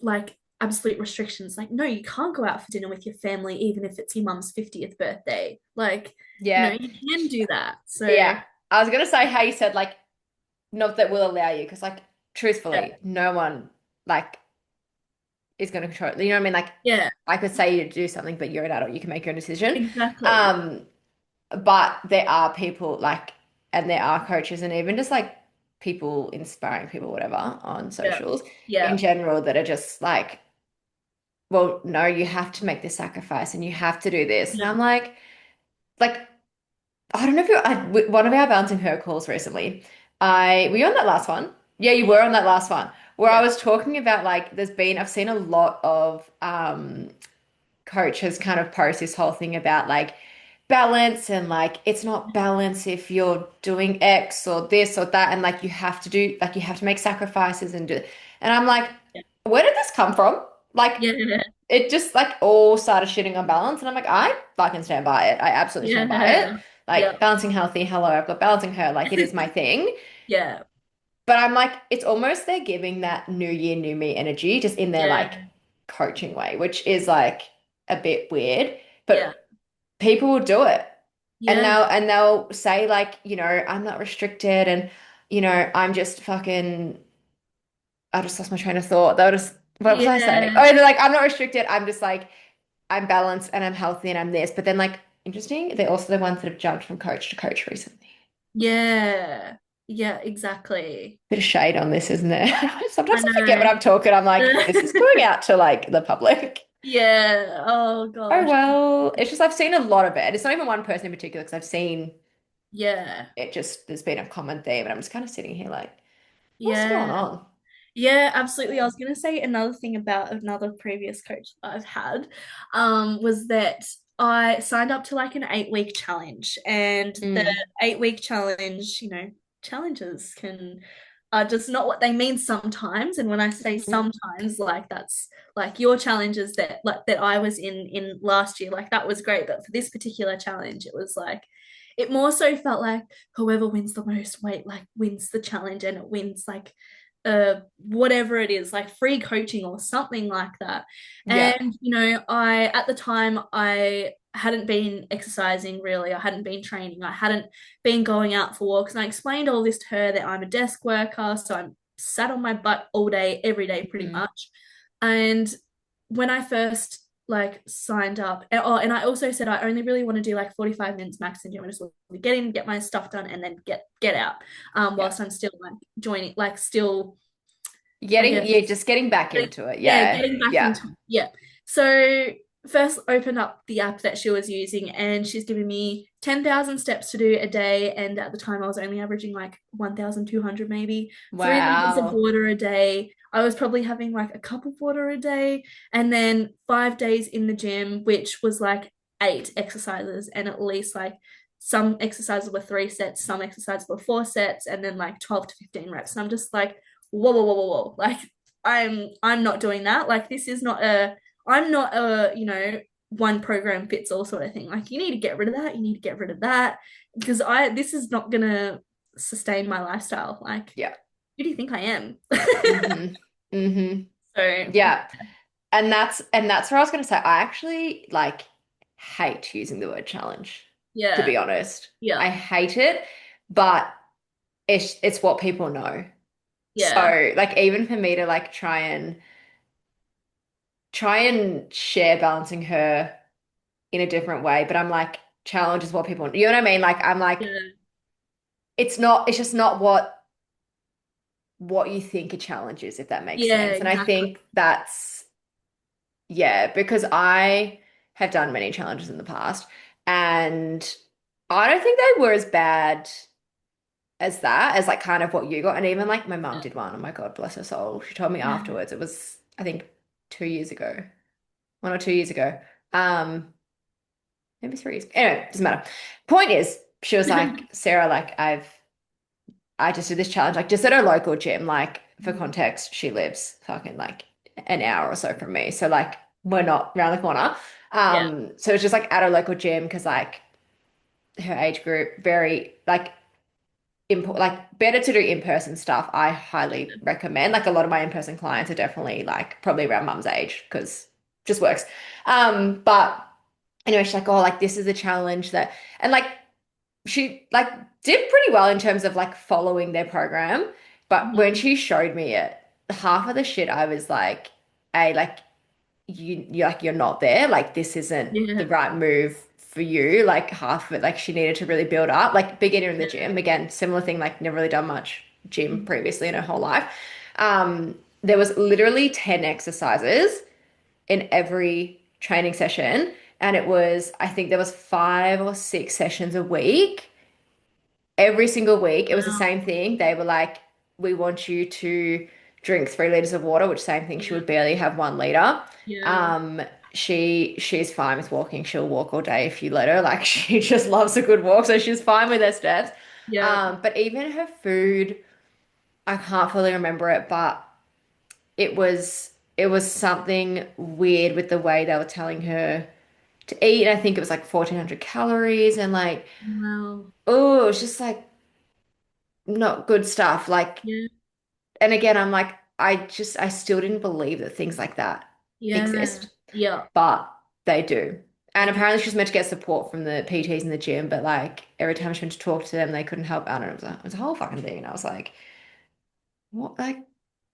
like absolute restrictions. Like, no, you can't go out for dinner with your family, even if it's your mum's 50th birthday. Like, Yeah. you can do that. So Yeah. I was gonna say how you said like not that will allow you, because like yeah, truthfully, no one like is gonna control it. You know what I mean? Like yeah, I could say you to do something, but you're an adult, you can make your own decision. exactly. Um, but there are people like, and there are coaches, and even just like people inspiring people, whatever, on Yeah. socials in Yeah. general that are just like, well, no, you have to make this sacrifice and you have to do this. And Yeah. I'm like, I don't know if one of our balancing her calls recently. Were you on that last one? Yeah, you Yeah. were on that last one where I Yeah. was talking about like, I've seen a lot of, coach has kind of posed this whole thing about like balance and like it's not balance if you're doing X or this or that and like you have to make sacrifices and do and I'm like, where did this come from? Like Yeah. Yeah. it just like all started shitting on balance and I'm like, I fucking stand by it. I absolutely stand by it. Yeah. Like Yeah. balancing healthy, hello, I've got balancing her, like it is my thing. Yeah. But I'm like, it's almost they're giving that new year, new me energy just in their like Yeah. coaching way, which is like a bit weird. Yeah. But people will do it. And Yeah. they'll say like, I'm not restricted and I'm just fucking I just lost my train of thought. They'll just what was I saying? Yeah. Oh, they're like, I'm not restricted. I'm just like I'm balanced and I'm healthy and I'm this. But then like interesting, they're also the ones that have jumped from coach to coach recently. Yeah. Yeah, exactly. Bit of shade on this, isn't there? I Sometimes I forget know. what I'm talking. I'm like, this is going out to like the public. Yeah. Oh Oh gosh. well, it's just I've seen a lot of it. It's not even one person in particular because I've seen Yeah. it just there's been a common theme, and I'm just kind of sitting here like, what's going Yeah. on? Yeah, absolutely. I was going to say another thing about another previous coach that I've had, was that I signed up to like an 8 week challenge, and the Mm, 8 week challenge, challenges are just not what they mean sometimes. And when I say mhm. sometimes, like that's like your challenges that I was in last year, like that was great. But for this particular challenge, it was like it more so felt like whoever wins the most weight like wins the challenge, and it wins like whatever it is, like free coaching or something like that. Yeah. And I at the time I hadn't been exercising really. I hadn't been training. I hadn't been going out for walks. And I explained all this to her that I'm a desk worker, so I'm sat on my butt all day, every day, pretty Mm. much. And when I first like signed up, and I also said I only really want to do like 45 minutes max in gym. I just want to get in, get my stuff done, and then get out. Yeah. Whilst I'm still like joining, like still, I Getting guess, yeah, just getting back into it. yeah, Yeah. getting back Yeah. into it. Yeah. So first opened up the app that she was using, and she's giving me 10,000 steps to do a day. And at the time I was only averaging like 1,200 maybe, 3 liters of Wow. water a day. I was probably having like a cup of water a day, and then 5 days in the gym, which was like 8 exercises, and at least like some exercises were 3 sets, some exercises were 4 sets, and then like 12 to 15 reps. And I'm just like, whoa, whoa, whoa, whoa, whoa. Like I'm not doing that. Like this is not a I'm not a, one program fits all sort of thing. Like you need to get rid of that. You need to get rid of that because this is not gonna sustain my lifestyle. Like, Yeah. who do you think I am? Mm-hmm. Mm-hmm. So Yeah. And that's where I was gonna say I actually like hate using the word challenge, to yeah, be honest. I yeah, hate it, but it's what people know. yeah, So like even for me to like try and share balancing her in a different way, but I'm like challenge is what people you know what I mean? Like I'm like yeah, it's just not what you think a challenge is, if that makes yeah, sense. And I exactly. think that's yeah, because I have done many challenges in the past and I don't think they were as bad as that, as like kind of what you got. And even like my mum Yeah, did one. Oh my God, bless her soul. She told me yeah, afterwards. It was, I think, 2 years ago, 1 or 2 years ago. Um, maybe 3 years. Anyway, doesn't matter. Point is, she was like, Sarah, like I just did this challenge, like just at her local gym. Like for context, she lives fucking like an hour or so from me. So like we're not around the corner. yeah, So it's just like at her local gym because like her age group, very like like better to do in-person stuff. I highly recommend. Like a lot of my in-person clients are definitely like probably around mum's age because just works. But anyway, she's like, oh, like this is a challenge that and like she like did pretty well in terms of like following their program. But when mhm, she showed me it, half of the shit I was like, hey, like you're not there. Like this isn't the yeah, right move for you. Like half of it, like she needed to really build up. Like beginner in the yeah, gym. Again, similar thing, like never really done much. gym previously in her whole life. There was literally 10 exercises in every training session. And it was, I think there was 5 or 6 sessions a week. Every single week, it was the Wow. same thing. They were like, we want you to drink 3 liters of water, which same thing, she Yeah. would barely have 1 liter. Yeah. Um, she's fine with walking. She'll walk all day if you let her. Like she just loves a good walk, so she's fine with her steps. Yeah. But even her food, I can't fully remember it, but it was something weird with the way they were telling her to eat. I think it was like 1,400 calories and like, Wow. oh, it was just like not good stuff. Like, Yeah. and again, I'm like, I still didn't believe that things like that Yeah. exist, Yeah. but they do. And Yeah. apparently she was meant to get support from the PTs in the gym, but like every time she went to talk to them, they couldn't help out. And it was a whole fucking thing. And I was like, what, like,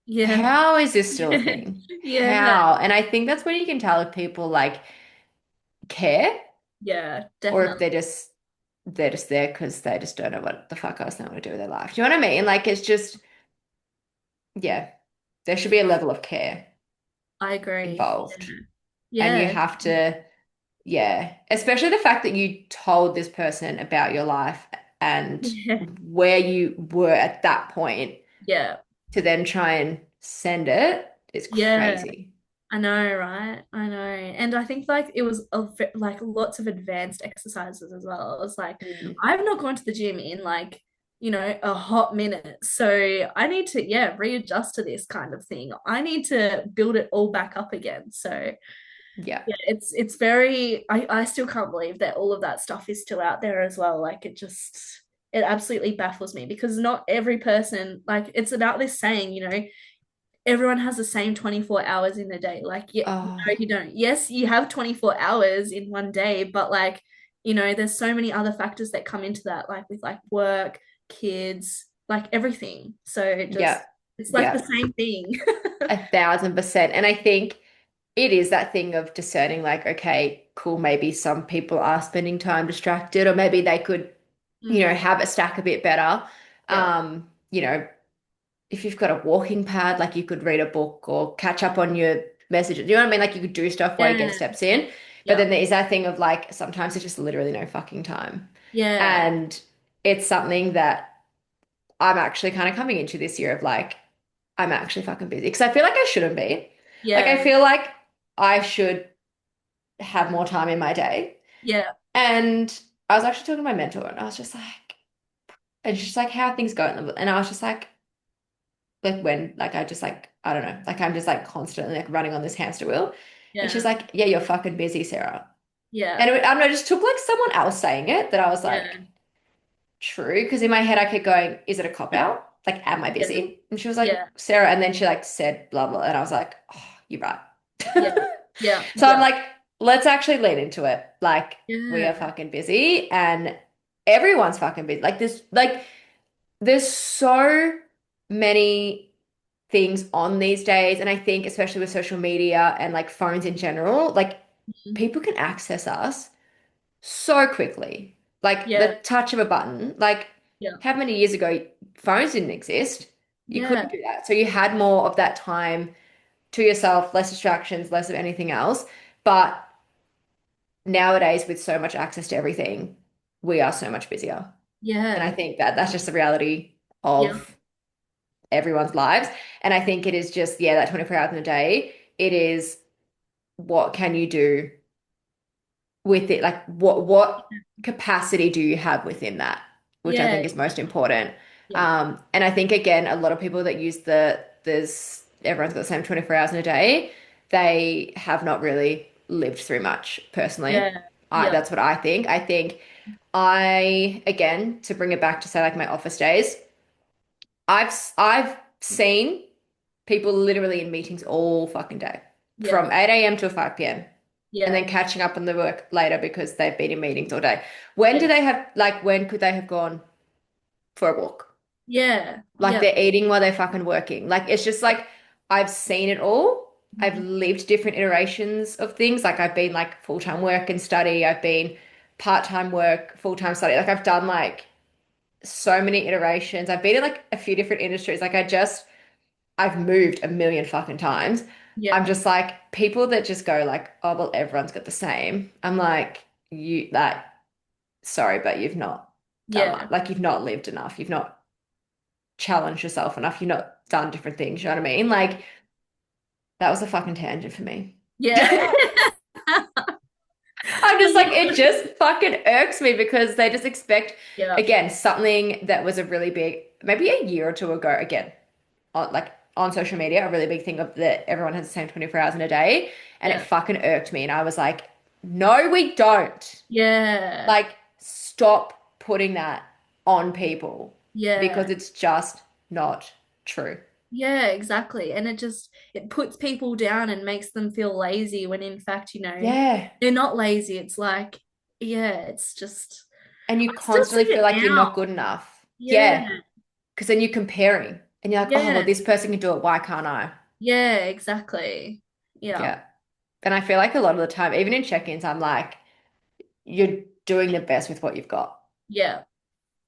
Yeah. how is this still a thing? Yeah. How? And I think that's when you can tell if people like care Yeah. or if Definitely. they're just there because they just don't know what the fuck else they want to do with their life. Do you know what I mean? Like it's just, yeah, there should be a level of care I agree. involved. And you Yeah. have to, yeah, especially the fact that you told this person about your life and Yeah. where you were at that point Yeah. to then try and send it is Yeah. crazy. I know, right? I know. And I think like it was like lots of advanced exercises as well. It's like Mm. I've not gone to the gym in like, a hot minute. So I need to, yeah, readjust to this kind of thing. I need to build it all back up again. So Yeah. yeah, it's very I still can't believe that all of that stuff is still out there as well. Like it absolutely baffles me because not every person, like it's about this saying, everyone has the same 24 hours in a day. Like, yeah, no, Oh, you don't. Yes, you have 24 hours in one day, but like, there's so many other factors that come into that, like with like work, kids, like everything. So yeah. it's like the Yeah. same thing. 1,000%. And I think it is that thing of discerning, like, okay, cool, maybe some people are spending time distracted, or maybe they could, Mm, have a stack a bit better. yeah. You know, if you've got a walking pad, like you could read a book or catch up on your messages. You know what I mean? Like you could do stuff while you're getting Yeah. steps in. But Yeah. then there is that thing of like sometimes there's just literally no fucking time. Yeah. And it's something that I'm actually kind of coming into this year of like, I'm actually fucking busy. Because I feel like I shouldn't be. Like I Yeah. feel like I should have more time in my day. Yeah. And I was actually talking to my mentor and I was just like, and she's like, how are things going? And I was just like when, like I just like, I don't know, like I'm just like constantly like running on this hamster wheel. And she's Yeah. like, yeah, you're fucking busy, Sarah. Yeah. And I don't know, it just took like someone else saying it that I was like, Yeah. true. Because in my head I kept going, is it a cop out? Like, am I Yeah. busy? And she was like, Yeah. Sarah. And then she like said blah blah. And I was like, oh, you're right. Yeah. Yeah. So I'm Yeah. like, let's actually lean into it. Like, we are Yeah. fucking busy and everyone's fucking busy. There's so many things on these days. And I think especially with social media and like phones in general, like Mhm. people can access us so quickly. Like the Yeah. touch of a button. Like Yeah. how many years ago phones didn't exist? You Yeah. couldn't do that. So you had more of that time to yourself, less distractions, less of anything else. But nowadays, with so much access to everything, we are so much busier. And I Yeah. think that that's just the reality Yeah. of everyone's lives. And I think it is just, yeah, that 24 hours in a day. It is what can you do with it? Like what capacity do you have within that? Which I Yeah. think is most important. Yeah. And I think again, a lot of people that use there's everyone's got the same 24 hours in a day, they have not really lived through much personally. Yeah. Yeah. That's what I think. I think again, to bring it back to say like my office days, I've seen people literally in meetings all fucking day Yeah. from 8 a.m. to 5 p.m. and then Yeah. catching up on the work later because they've been in meetings all day. When do Yeah. they have like when could they have gone for a walk? Yeah. Like Yeah. they're eating while they're fucking working. Like it's just like I've seen it all. I've Mhm. lived different iterations of things. Like I've been like full-time work and study. I've been part-time work, full-time study. Like I've done like so many iterations. I've been in like a few different industries. I've moved a million fucking times. I'm Yeah. just like people that just go like, oh well, everyone's got the same. I'm like, you like, sorry, but you've not done much. Yeah. Like you've not lived enough. You've not challenged yourself enough. You've not done different things. You know what I mean? Like that was a fucking tangent for me. Yeah. I'm just like, it just fucking irks me because they just expect, Yeah. again, something that was a really big, maybe a year or two ago, again, on like on social media, a really big thing of that everyone has the same 24 hours in a day. And it Yeah. fucking irked me. And I was like, no, we don't. Yeah. Like, stop putting that on people because Yeah. it's just not true. Yeah, exactly. And it puts people down and makes them feel lazy when in fact, Yeah. they're not lazy. It's like, yeah, it's just And you I still see constantly feel it like you're not now. good enough. Yeah. Yeah. Because then you're comparing and you're like, oh, well, Yeah. this person can do it. Why can't I? Yeah, exactly. Yeah. Yeah. And I feel like a lot of the time, even in check-ins, I'm like, you're doing the best with what you've got. Yeah.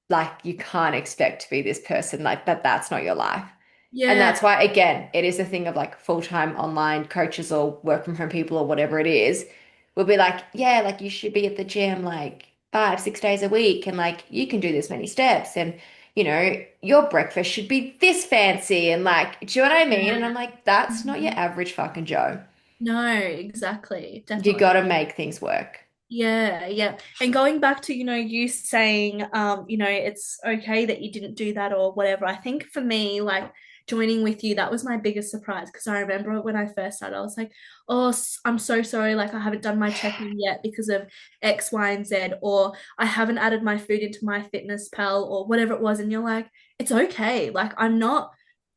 Like, you can't expect to be this person. Like, that's not your life. And Yeah. that's why, again, it is a thing of like full-time online coaches or work from home people or whatever it is. We'll be like, yeah, like you should be at the gym like 5, 6 days a week and like you can do this many steps and your breakfast should be this fancy and like, do you know what I mean? And I'm like, that's not your Mhm. average fucking Joe. No, exactly. You Definitely. gotta make things work. Yeah, yeah. And going back to, you saying, it's okay that you didn't do that or whatever. I think for me, like joining with you, that was my biggest surprise because I remember when I first started, I was like, oh, I'm so sorry. Like I haven't done my check-in yet because of X, Y, and Z, or I haven't added my food into my fitness pal or whatever it was. And you're like, it's okay. Like I'm not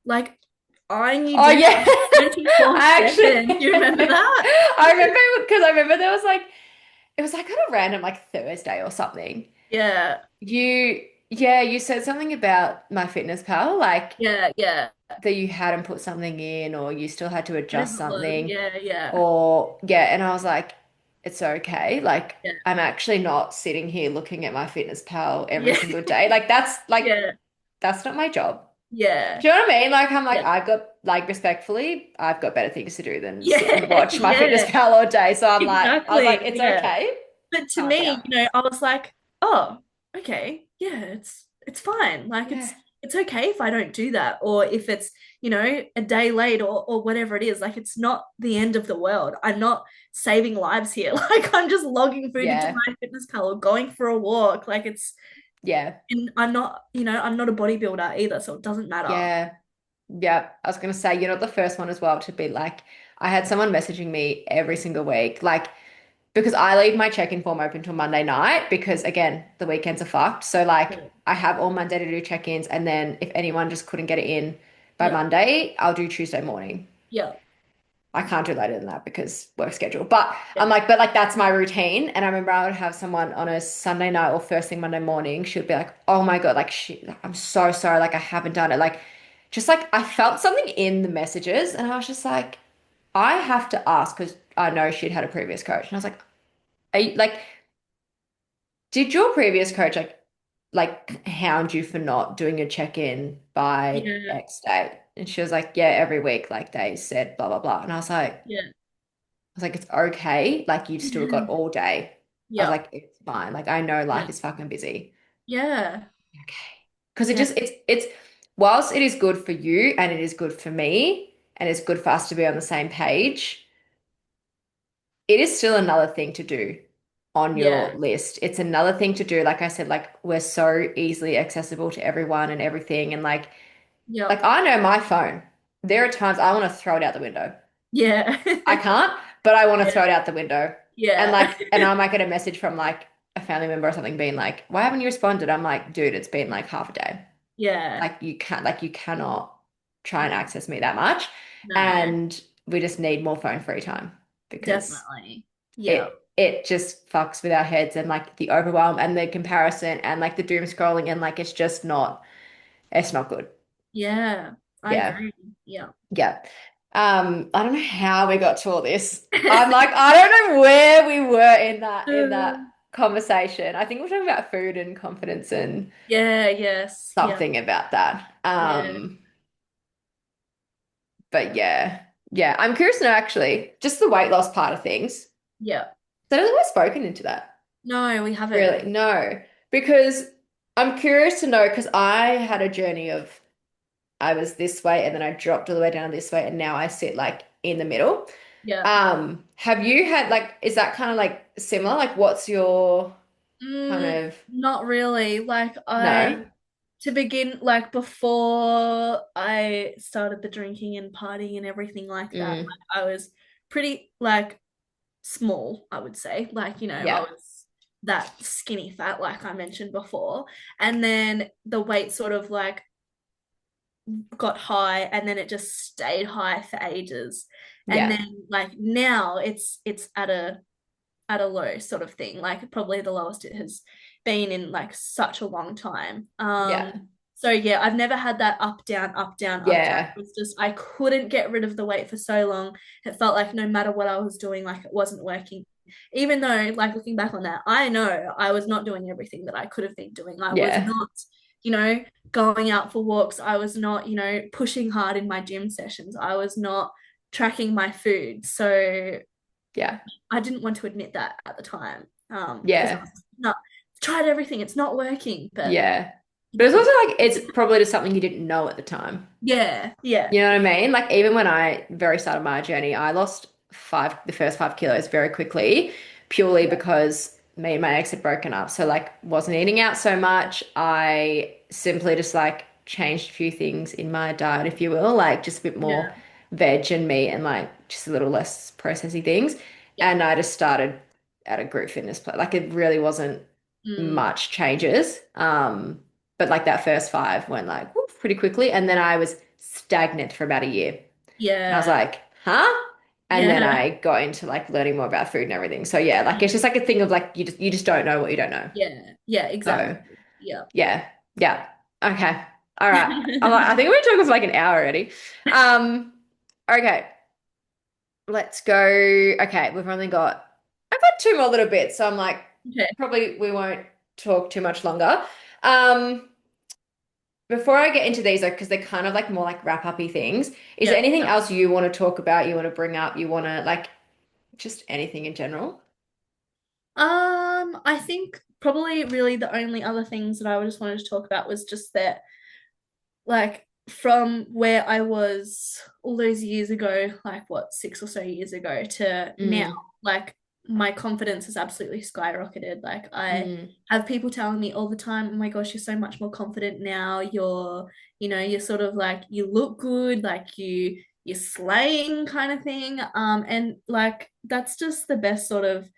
like eyeing you Oh down yeah. 24/7. Do I you remember actually that? I remember because I remember there was like it was like on a random like Thursday or something. Yeah. You said something about my fitness pal, like Yeah, yeah. that you hadn't put something in or you still had to adjust Whatever it was. something Yeah, yeah, or yeah, and I was like, it's okay. Like yeah, I'm actually not sitting here looking at my fitness pal every yeah, single day. Like yeah, that's not my job. yeah, Do you know what I mean? Like I'm like yeah, I've got like respectfully, I've got better things to do than sit and yeah, watch my fitness yeah, pal all day. So I was like, exactly. it's Yeah. okay. But to Calm me, down. I was like, oh, okay, yeah, it's fine. Like Yeah. it's okay if I don't do that, or if it's, a day late or whatever it is. Like it's not the end of the world. I'm not saving lives here. Like I'm just logging food into Yeah. my fitness pal or going for a walk. Like Yeah. and I'm not a bodybuilder either, so it doesn't matter. Yeah. Yeah. I was gonna say, you're not the first one as well to be like, I had someone messaging me every single week, like because I leave my check-in form open till Monday night because again, the weekends are fucked. So like Yeah. I have all Monday to do check-ins and then if anyone just couldn't get it in by Yeah. Monday, I'll do Tuesday morning. Yeah. I can't do later than that because work schedule. But Yeah. I'm like, but like that's my routine. And I remember I would have someone on a Sunday night or first thing Monday morning, she would be like, oh my God, like I'm so sorry, like I haven't done it. Like just like I felt something in the messages and I was just like, I have to ask because I know she'd had a previous coach. And I was like, are you, like, did your previous coach like hound you for not doing a check-in by Yeah. X date? And she was like, yeah, every week, like they said, blah, blah, blah. And Yeah. I was like, it's okay. Like you've still got all day. I was Yeah. like, it's fine. Like I know Yeah. life is fucking busy. Yeah. Okay. Because Yeah. it's whilst it is good for you and it is good for me and it's good for us to be on the same page, it is still another thing to do on your Yeah. list. It's another thing to do. Like I said, like we're so easily accessible to everyone and everything. And Yeah. like I know my phone. There are times I want to throw it out the window. Yeah. I can't, but I want to Yeah. throw it out the window. And Yeah. like, I might get a message from like a family member or something being like, why haven't you responded? I'm like, dude, it's been like half a day. Yeah. Like you cannot try and access me that much. No, And we just need more phone free time because definitely. Yeah. it just fucks with our heads and like the overwhelm and the comparison and like the doom scrolling and like it's not good. Yeah. I Yeah. agree. Yeah. Yeah. I don't know how we got to all this. I'm like, I don't know where we were in that. conversation. I think we're talking about food and confidence and Yeah, yes, yeah, something about that. yeah, But yeah, yeah. I'm curious to know actually, just the weight loss part of things. yeah. So I don't think we've spoken into that. No, we haven't. Really? No. Because I'm curious to know because I had a journey of I was this way and then I dropped all the way down this way and now I sit like in the middle. Yeah. Have you had like is that kind of like similar? Like what's your kind of Not really. Like no? to begin, like before I started the drinking and partying and everything like that, Mm, like, I was pretty like small, I would say. Like, I yeah. was that skinny fat, like I mentioned before. And then the weight sort of like got high and then it just stayed high for ages. And Yeah. then like now it's at a low sort of thing, like probably the lowest it has been in like such a long time. Yeah. So yeah, I've never had that up down up down up down. Yeah. It was just I couldn't get rid of the weight for so long. It felt like no matter what I was doing, like it wasn't working. Even though, like looking back on that, I know I was not doing everything that I could have been doing. I was Yeah. not, you know, going out for walks. I was not, pushing hard in my gym sessions. I was not tracking my food. So Yeah. I didn't want to admit that at the time. Because I Yeah. was not tried everything, it's not working. But Yeah. you But it's know, also like it's probably just something you didn't know at the time. yeah, yeah, You know what I mean? Like even when I very started my journey, I lost the first 5 kilos very quickly, purely yeah, because me and my ex had broken up. So like wasn't eating out so much. I simply just like changed a few things in my diet, if you will, like just a bit more yeah, veg and meat and like just a little less processy things. yeah. And I just started at a group fitness place. Like it really wasn't Mm, much changes. But like that first five went like whoop, pretty quickly. And then I was stagnant for about a year. And I was yeah, like, huh? And then yeah, I got into like learning more about food and everything. So yeah, like it's mm, just like a thing of like you just don't know what you don't know. yeah, yeah, exactly. So Yeah. yeah, yeah. Okay. All right. I think we're talking for like an hour already. Um, okay, let's go. Okay, we've only got I've got two more little bits, so I'm like, Okay. probably we won't talk too much longer. Um, Before I get into these, though, because they're kind of like more like wrap-uppy things, is there Yeah. anything else you want to talk about, you want to bring up, you want to like just anything in general? I think probably really the only other things that I just wanted to talk about was just that like from where I was all those years ago, like what, 6 or so years ago to now, Mm, like my confidence has absolutely skyrocketed. Like I mm, have people telling me all the time, oh my gosh, you're so much more confident now. You're sort of like you look good, like you're slaying kind of thing. And like that's just the best sort of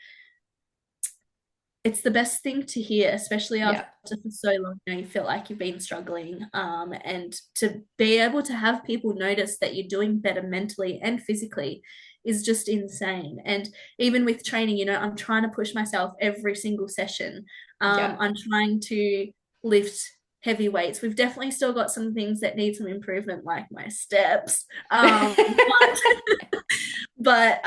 it's the best thing to hear, especially after yeah, for so long, you feel like you've been struggling. And to be able to have people notice that you're doing better mentally and physically is just insane. And even with training, I'm trying to push myself every single session. yeah. I'm trying to lift heavy weights. We've definitely still got some things that need some improvement, like my steps. But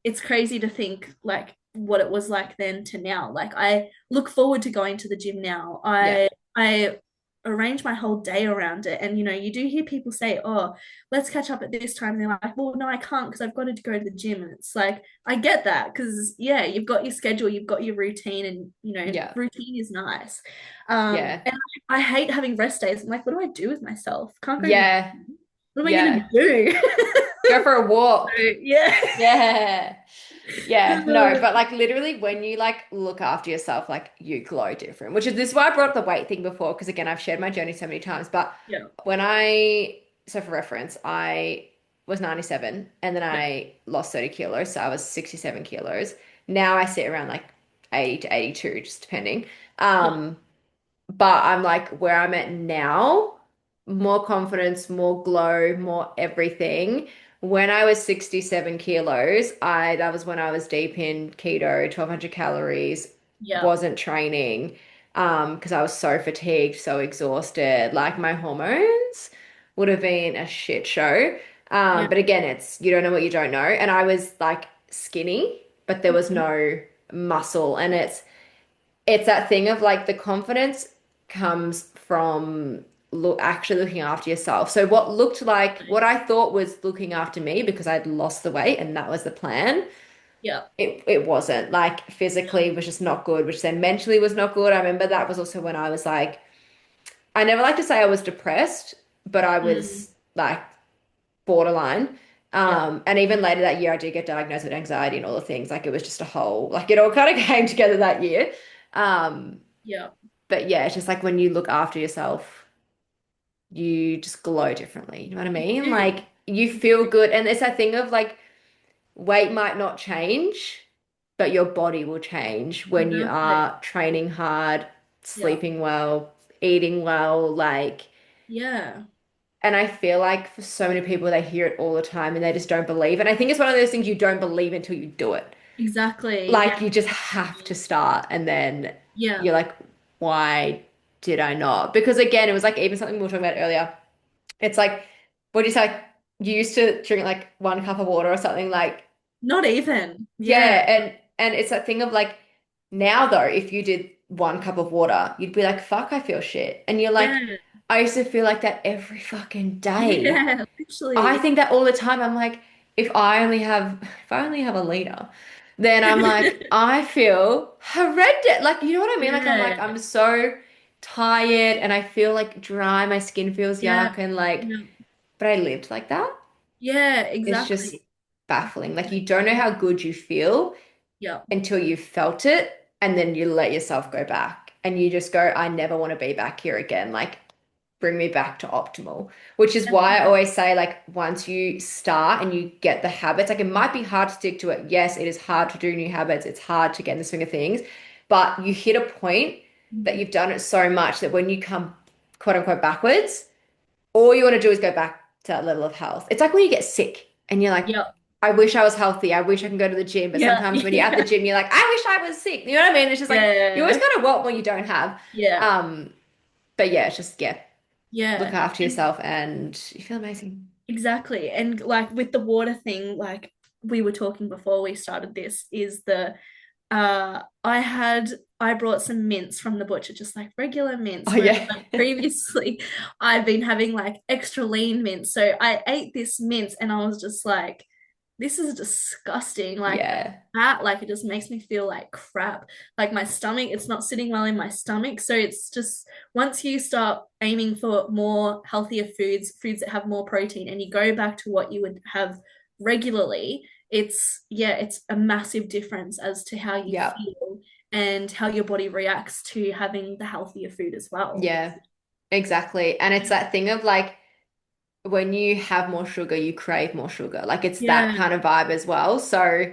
it's crazy to think like what it was like then to now. Like I look forward to going to the gym now. Yeah, I arrange my whole day around it. And you do hear people say, "Oh, let's catch up at this time." And they're like, "Well, no, I can't because I've got to go to the gym." And it's like I get that because yeah, you've got your schedule, you've got your routine, and yeah, routine is nice. yeah, And I hate having rest days. I'm like, what do I do with myself? Can't go to the yeah, what am I gonna yeah. do? Go for a walk. Yeah. Yeah. Yeah, no, but like literally when you like look after yourself, like you glow different, which is this is why I brought up the weight thing before, because again, I've shared my journey so many times. But Yeah. so for reference, I was 97 and then Yeah. I lost 30 kilos. So I was 67 kilos. Now I sit around like 80 to 82, just depending. Yeah. Um, but I'm like where I'm at now, more confidence, more glow, more everything. When I was 67 kilos, that was when I was deep in keto, 1200 calories, Yeah. wasn't training, because I was so fatigued, so exhausted. Like my hormones would have been a shit show. Yeah. But again, it's you don't know what you don't know. And I was like skinny, but there was no muscle. And it's that thing of like the confidence comes from actually looking after yourself. So what I thought was looking after me because I'd lost the weight and that was the plan. Yeah. It wasn't like physically was just not good, which then mentally was not good. I remember that was also when I was like, I never like to say I was depressed, but I Mm, was like borderline. yeah. And even later that year, I did get diagnosed with anxiety and all the things. Like it was just a whole, like it all kind of came together that year. Um, Yeah. but yeah, it's just like when you look after yourself, you just glow differently. You know what I You mean? do. Like you You feel do. good. And it's that thing of like weight might not change, but your body will change when you Exactly. are training hard, Yeah. sleeping well, eating well, like. Yeah. And I feel like for so many people, they hear it all the time and they just don't believe. And I think it's one of those things you don't believe until you do it. Exactly. Yeah. Like you just have to start and then Yeah. you're like, why did I not? Because again, it was like even something we were talking about earlier. It's like, what do you say? Like, you used to drink like 1 cup of water or something like, Not even. Yeah. yeah. And it's that thing of like, now though, if you did 1 cup of water, you'd be like, fuck, I feel shit. And you're like, Yeah. I used to feel like that every fucking day. Yeah. I Literally. think that all the time. I'm like, if I only have a liter, then I'm like, I feel horrendous. Like, you know what I mean? Like, I'm like, Yeah. I'm so tired and I feel like dry. My skin feels Yeah. yuck and like, Yeah. but I lived like that. Yeah. It's just Exactly. baffling. Like, you don't know how good you feel Yeah. until you've felt it and then you let yourself go back and you just go, I never want to be back here again. Like, bring me back to optimal, which is why I always say, like, once you start and you get the habits, like, it might be hard to stick to it. Yes, it is hard to do new habits. It's hard to get in the swing of things, but you hit a point that Mhm. you've done it so much that when you come quote unquote backwards, all you want to do is go back to that level of health. It's like when you get sick and you're like, Yeah. I wish I was healthy. I wish I can go to the gym. But Yeah. sometimes when you're at the Yeah. gym, you're like, I wish I was sick. You know what I mean? It's just like you always Yeah. gotta want what you don't have. Yeah. Um, but yeah, it's just yeah, look Yeah. after And yourself and you feel amazing. exactly. And like with the water thing, like we were talking before we started this, is the I brought some mints from the butcher, just like regular mints, Oh whereas yeah. like previously I've been having like extra lean mints. So I ate this mint and I was just like, this is disgusting. Like Yeah. that, like it just makes me feel like crap. Like my stomach, it's not sitting well in my stomach. So it's just once you start aiming for more healthier foods, foods that have more protein, and you go back to what you would have regularly, it's yeah, it's a massive difference as to how you Yeah. feel and how your body reacts to having the healthier food as well. Yeah. Exactly. And it's that thing of like when you have more sugar, you crave more sugar. Like it's that Yeah, kind of vibe as well. So,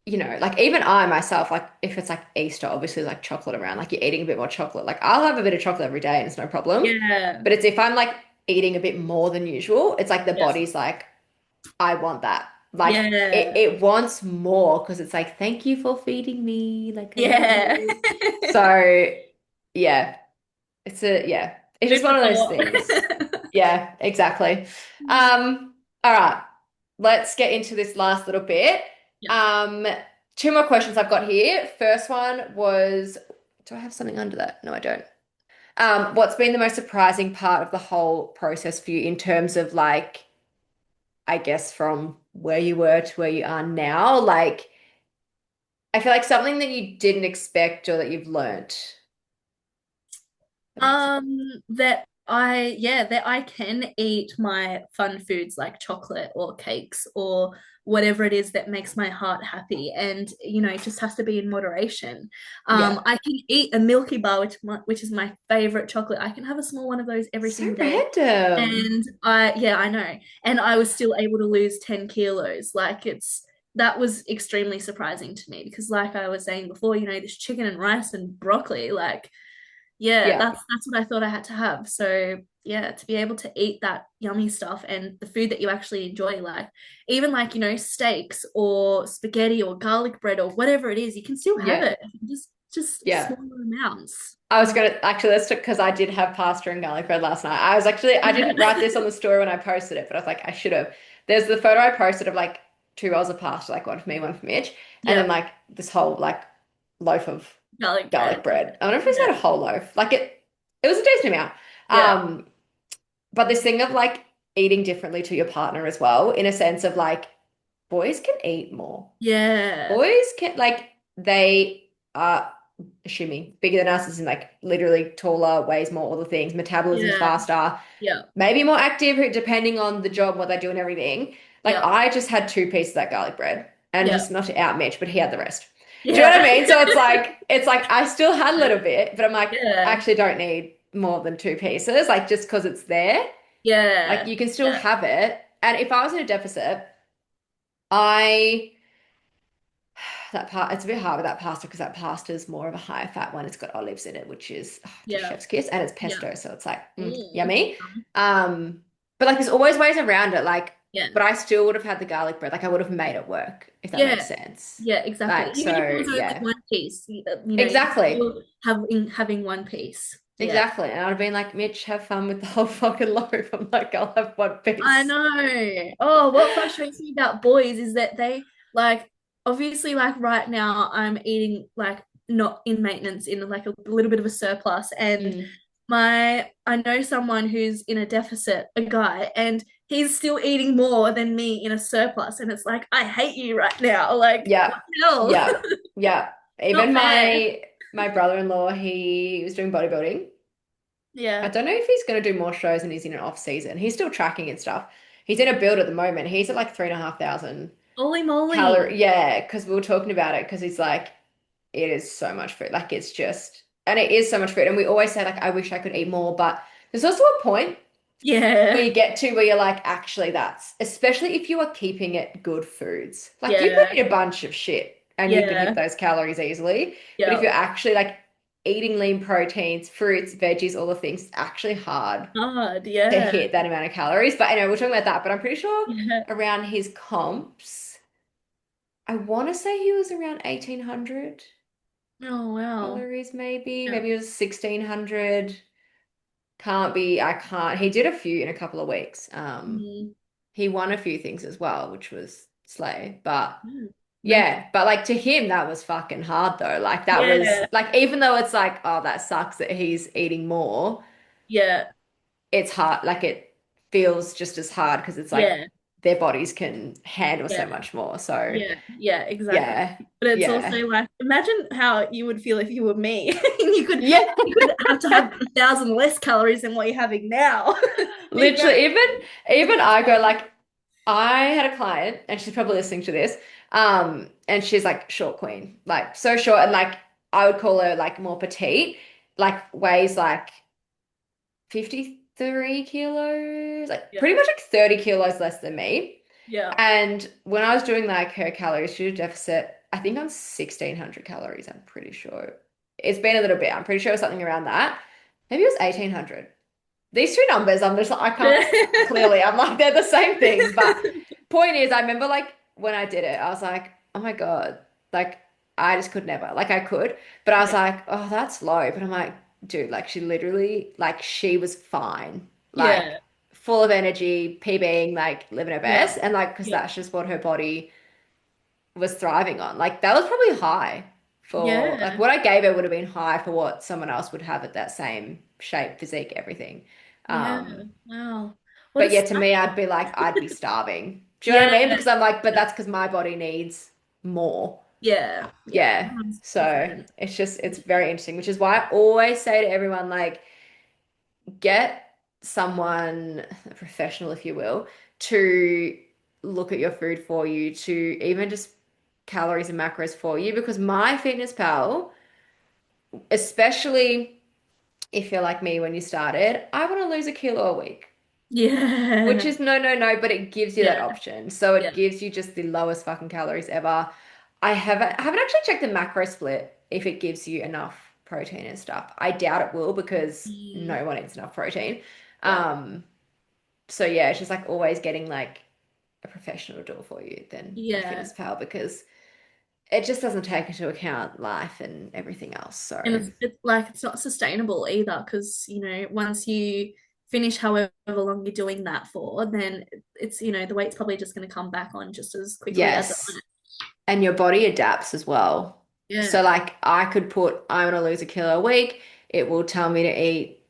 you know, like even I myself, like if it's like Easter, obviously like chocolate around, like you're eating a bit more chocolate. Like I'll have a bit of chocolate every day and it's no problem. yeah, But it's if I'm like eating a bit more than usual, it's like the yeah, body's like, I want that. Like yeah, it wants more because it's like, thank you for feeding me. Like I love yeah. you. So yeah, yeah. It's Food just for one of those thought. things. Yeah, exactly. All right. Let's get into this last little bit. Yeah. Um, two more questions I've got here. First one was, do I have something under that? No, I don't. What's been the most surprising part of the whole process for you in terms of like, I guess from where you were to where you are now? Like, I feel like something that you didn't expect or that you've learnt. That makes sense. That I can eat my fun foods like chocolate or cakes or whatever it is that makes my heart happy, and it just has to be in moderation. Yeah. I can eat a Milky Bar, which is my favorite chocolate. I can have a small one of those every So single day, random. and I know, and I was still able to lose 10 kilos. Like that was extremely surprising to me because, like I was saying before, this chicken and rice and broccoli, like yeah, Yeah. that's what I thought I had to have. So yeah, to be able to eat that yummy stuff and the food that you actually enjoy, like even like, steaks or spaghetti or garlic bread or whatever it is, you can still have Yeah. it. Just Yeah. smaller amounts. I was gonna actually let's because I did have pasta and garlic bread last night. I didn't write this on the story when I posted it, but I was like I should have. There's the photo I posted of like two rolls of pasta, like one for me, one for Mitch, and then Yeah. like this whole like loaf of Garlic garlic bread. bread. I don't know if it's Yeah. not a whole loaf. Like it was a decent amount. Yeah. Um, but this thing of like eating differently to your partner as well, in a sense of like boys can eat more. Yeah. Boys can like they are assuming bigger than us, as in like literally taller, weighs more, all the things, metabolism's Yeah. faster, Yeah. maybe more active depending on the job, what they do and everything. Like Yeah. I just had two pieces of that garlic bread and Yeah. just not to out Mitch, but he had the rest. Do you know what Yeah. I mean? So it's like I still had a little bit, but I'm like, I Yeah. actually don't need more than two pieces, like just because it's there. Like Yeah. you can still Yeah. have it. And if I was in a deficit, I that part it's a bit hard with that pasta because that pasta is more of a higher fat one. It's got olives in it, which is just Yeah. chef's kiss, and it's Yeah. pesto, so it's like Mm. yummy. Um, but like there's always ways around it. Like, Yeah. but I still would have had the garlic bread. Like I would have made it work if that makes Yeah. sense. Yeah, exactly. Like Even if it so, was only yeah, one piece, you're exactly, still having one piece. Yeah. exactly. And I'd have been like, Mitch, have fun with the whole fucking loaf. I'm like, I'll have one I piece. know. Oh, what frustrates me about boys is that they like obviously like right now I'm eating like not in maintenance in like a little bit of a surplus and Mm, my I know someone who's in a deficit, a guy, and he's still eating more than me in a surplus and it's like I hate you right now. Like what yeah, the hell? yeah, yeah. Not Even fair. my brother-in-law, he was doing bodybuilding. I Yeah. don't know if he's going to do more shows and he's in an off season. He's still tracking and stuff. He's in a build at the moment. He's at like 3,500 Holy moly. calorie. Yeah, because we were talking about it because he's like, it is so much food. Like it's just, and it is so much food. And we always say like, I wish I could eat more, but there's also a point where Yeah. you get to where you're like, actually, that's especially if you are keeping it good foods. Like you could Yeah. eat a bunch of shit and you could hit Yeah. those calories easily. But if Yeah. you're actually like eating lean proteins, fruits, veggies, all the things, it's actually hard Hard. to Yeah. hit that amount of calories. But anyway, we're talking about that. But I'm pretty sure Yeah. around his comps, I want to say he was around 1,800 Oh wow. calories, maybe. Yeah. Maybe it was 1,600. Can't be, I can't. He did a few in a couple of weeks. Mm. He won a few things as well, which was slay. But Mm. Amazing. yeah, but like to him, that was fucking hard though. Like that was Yeah. like, even though it's like, oh, that sucks that he's eating more, Yeah. it's hard. Like it feels just as hard because it's like Yeah. their bodies can handle so Yeah. much more. So Yeah. Yeah. Exactly. yeah, But it's also yeah, like imagine how you would feel if you were me. You could yeah. you could have to have 1,000 less calories than what you're having now. You know? Literally, even I go like, I had a client, and she's probably listening to this, and she's like short queen, like so short, and like I would call her like more petite, like weighs like 53 kilos, like Yeah. pretty much like 30 kilos less than me. Yeah. And when I was doing like her calories, she did a deficit, I think on 1,600 calories, I'm pretty sure. It's been a little bit, I'm pretty sure it was something around that. Maybe it was 1,800. These two numbers, I'm just like, I can't, clearly, I'm like, they're the same thing. But point is, I remember like when I did it, I was like, oh my God, like I just could never, like I could, but I was Yeah. like, oh, that's low. But I'm like, dude, like she literally, like she was fine, like Yeah. full of energy, PBing, like living her Yeah. best. And like, because Yeah. that's just what her body was thriving on. Like that was probably high for, like Yeah. what I gave her would have been high for what someone else would have at that same shape, physique, everything. Yeah. Um, Wow. What a but yeah, to stat. me, I'd be like, I'd be starving. Do you know what I mean? Yeah. Because I'm like, but that's because my body needs more. Yeah. Yeah. Yeah. So 100%. it's very interesting, which is why I always say to everyone, like, get someone, a professional, if you will, to look at your food for you, to even just calories and macros for you. Because my fitness pal, especially if you're like me when you started, I want to lose a kilo a week. Which Yeah. is no, no, no, but it gives you that Yeah. option. So Yeah. it gives you just the lowest fucking calories ever. I haven't actually checked the macro split if it gives you enough protein and stuff. I doubt it will because Mm. no one eats enough protein. Yeah. Um, so yeah, it's just like always getting like a professional to do it for you than a Yeah. fitness pal because it just doesn't take into account life and everything else. And So it's like it's not sustainable either because, once you finish however long you're doing that for, then it's, the weight's probably just going to come back on just as quickly as it yes. And your body adapts as well. So Yeah. like I could put I want to lose a kilo a week. It will tell me to eat,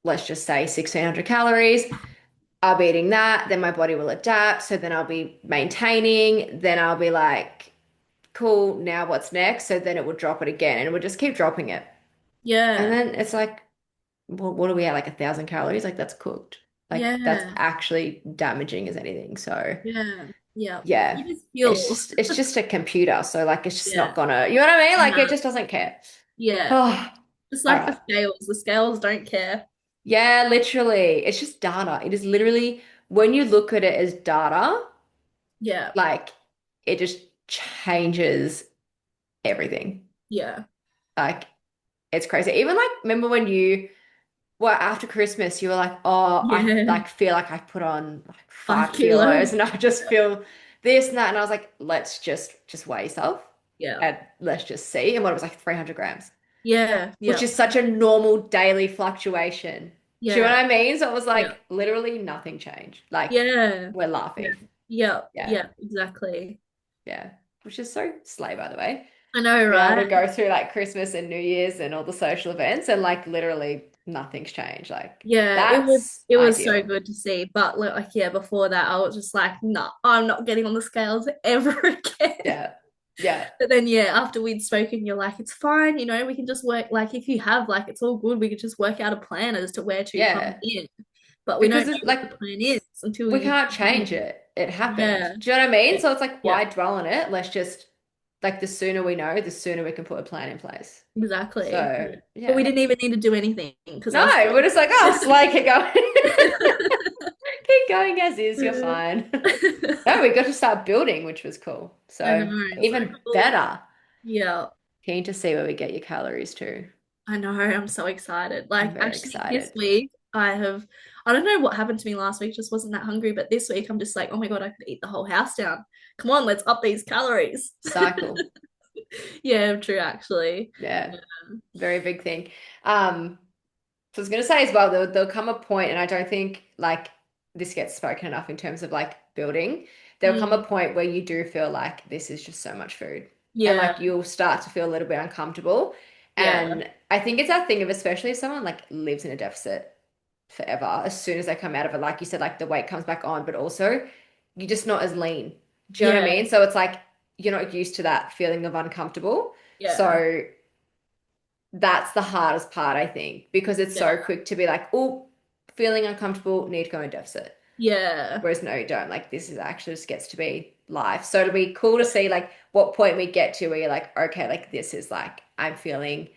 let's just say 1600 calories. I'll be eating that, then my body will adapt. So then I'll be maintaining. Then I'll be like, cool, now what's next? So then it will drop it again and it will just keep dropping it. And Yeah. then it's like, well, what are we at? Like 1,000 calories? Like that's cooked. Like that's Yeah. actually damaging as anything. So Yeah. Yeah. yeah, You just feel. it's just a computer. So like it's just not Yeah. gonna, you know what I mean? Like it No. just doesn't care. Yeah. Oh, Just all like the right. scales. The scales don't care. Yeah, literally. It's just data. It is literally when you look at it as data, Yeah. like it just changes everything. Yeah. Like it's crazy. Even like remember when you well after Christmas you were like, "Oh, I Yeah. like feel like I've put on like 5 kilos $5 and I just feel this and that." And I was like, "Let's just weigh yourself Yeah. and let's just see." And what it was like 300 grams, Yeah. which Yeah. is such a normal daily fluctuation. Do you know Yeah. what I mean? So it was Yeah. like literally nothing changed. Like Yeah. we're Yeah. laughing. Yeah. Yeah. Yeah. Exactly. Yeah. Which is so slay, by the way. I know, To be able to right? go through like Christmas and New Year's and all the social events and like literally nothing's changed. Like Yeah, that's it was so ideal. good to see. But like yeah, before that I was just like, nah, I'm not getting on the scales ever again. Yeah. Yeah. But then yeah, after we'd spoken, you're like, it's fine, we can just work like if you have like it's all good, we could just work out a plan as to where to come Yeah. in. But we don't Because know it's what like the plan is until we you can't come change in. it. It happened. Yeah. Do you know what I mean? Yeah. So it's like, Yeah, why dwell on it? Let's just like the sooner we know, the sooner we can put a plan in place. exactly. So Yeah. But we yeah. didn't even need to do anything because I No, was we're just like, oh, slay, keep going. Keep going as is, you're fine. No, we got to start building, which was cool. I know, So it's so even cool. better. Yeah. Keen to see where we get your calories to. I know, I'm so excited. I'm Like, very actually, this excited. week, I don't know what happened to me last week, just wasn't that hungry. But this week, I'm just like, oh my God, I could eat the whole house down. Come on, let's up these calories. Cycle. Yeah, true, actually. Yeah, very big thing. Um, so I was gonna say as well, there'll come a point, and I don't think like this gets spoken enough in terms of like building. There'll come a Mm, point where you do feel like this is just so much food. And yeah, like you'll start to feel a little bit uncomfortable. yeah, And I think it's that thing of especially if someone like lives in a deficit forever, as soon as they come out of it, like you said, like the weight comes back on, but also you're just not as lean. Do you know what I yeah, mean? So it's like you're not used to that feeling of uncomfortable. yeah, So that's the hardest part, I think, because it's yeah, so quick to be like, oh, feeling uncomfortable, need to go in deficit. yeah. Whereas no, you don't. Like this is actually just gets to be life. So it'll be cool to see like what point we get to where you're like, okay, like this is like I'm feeling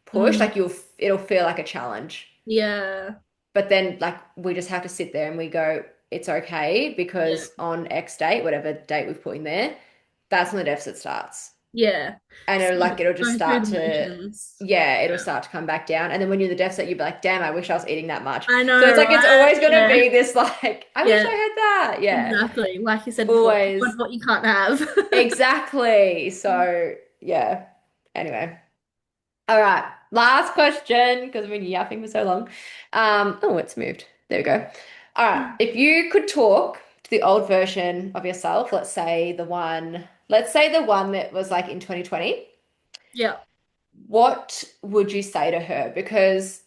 pushed. Mm, Like it'll feel like a challenge. yeah, But then like we just have to sit there and we go, it's okay yeah, because on X date, whatever date we've put in there, that's when the deficit starts. yeah. And So it'll just go through start the to motions. yeah, it'll Yeah. start to come back down. And then when you're in the deficit, you'll be like, damn, I wish I was eating that much. I So know, it's like it's right? always gonna Yeah, be this like, I wish I yeah, had that. Yeah. exactly. Like you said before, you Always. want what you can't have. Exactly. So yeah. Anyway. All right. Last question, because I've been yapping for so long. Oh, it's moved. There we go. All right. If you could talk to the old version of yourself, let's say the one that was like in 2020, Yeah. what would you say to her? Because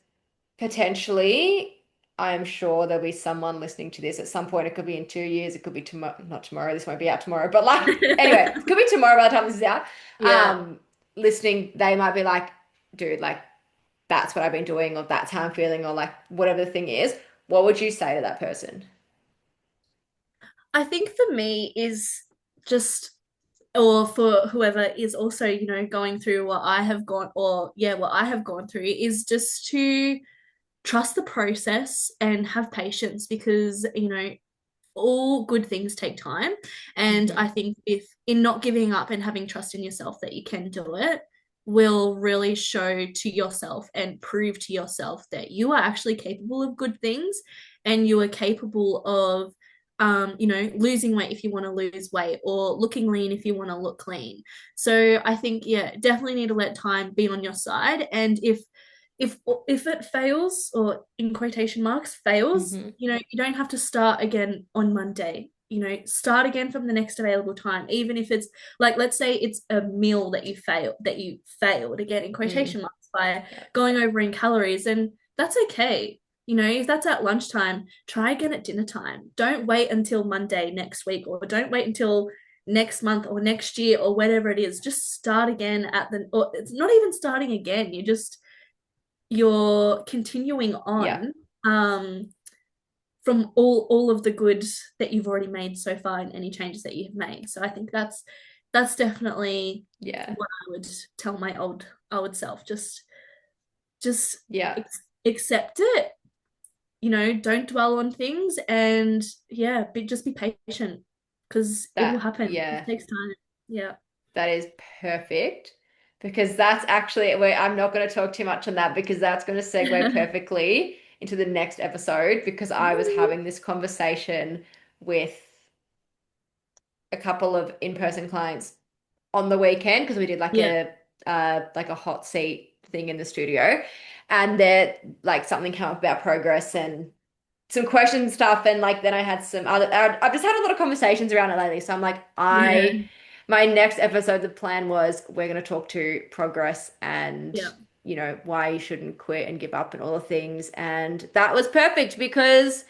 potentially, I'm sure there'll be someone listening to this at some point. It could be in 2 years. It could be tomorrow, not tomorrow. This won't be out tomorrow, but like, anyway, it could be tomorrow by the time this is out. Yeah. Listening, they might be like, dude, like, that's what I've been doing, or that's how I'm feeling, or like, whatever the thing is. What would you say to that person? I think for me is just, or for whoever is also, going through what I have gone, or yeah, what I have gone through is just to trust the process and have patience because, all good things take time. And I Hmm. think if in not giving up and having trust in yourself that you can do it will really show to yourself and prove to yourself that you are actually capable of good things and you are capable of losing weight if you want to lose weight or looking lean if you want to look clean. So I think, yeah, definitely need to let time be on your side. And if if it fails or in quotation marks fails, Hmm. you don't have to start again on Monday. start again from the next available time, even if it's like, let's say it's a meal that you failed again in Mm, quotation marks by yeah. going over in calories, and that's okay. If that's at lunchtime, try again at dinner time. Don't wait until Monday next week, or don't wait until next month or next year or whatever it is. Just start again or it's not even starting again. You're continuing Yeah. on from all of the good that you've already made so far and any changes that you've made. So I think that's definitely Yeah. what I would tell my old self. Just Yeah. accept it. Don't dwell on things, and yeah, just be patient because it will That, happen. It yeah. takes time. Yeah. That is perfect because that's actually where I'm not going to talk too much on that because that's going to segue perfectly into the next episode because I was having this conversation with a couple of in-person clients on the weekend because we did Yeah. like a hot seat thing in the studio and there like something came up about progress and some question stuff and like then I had some other I've just had a lot of conversations around it lately so I'm like Yeah. I my next episode the plan was we're going to talk to progress and Yeah. why you shouldn't quit and give up and all the things and that was perfect because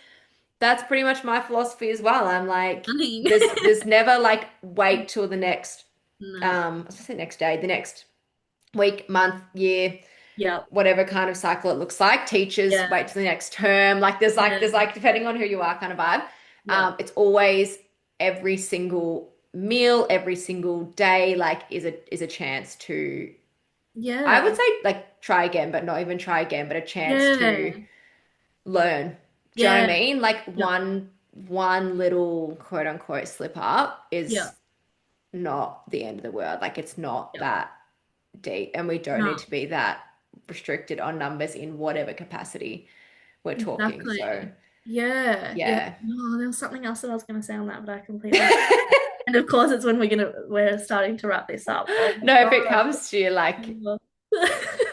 that's pretty much my philosophy as well. I'm like Stunning. there's never like wait till the next No. I was gonna say next day the next week month year Yeah. whatever kind of cycle it looks like. Teachers Yeah. wait till the next term. Like there's like Yeah. there's like depending on who you are kind of vibe. Yeah. It's always every single meal, every single day, like is a chance to I would Yeah. say like try again, but not even try again, but a chance to Yeah. learn. Do you know what I Yeah. mean? Like Yeah. one little quote unquote slip up Yeah. is not the end of the world. Like it's not Yeah. that deep, and we don't need No, to be that restricted on numbers in whatever capacity we're talking. So, exactly. Yeah. Yeah. yeah. No, there was something else that I was going to say on that, but I completely. And of course, it's when we're starting to wrap this up. Oh my No, if it God. comes to you,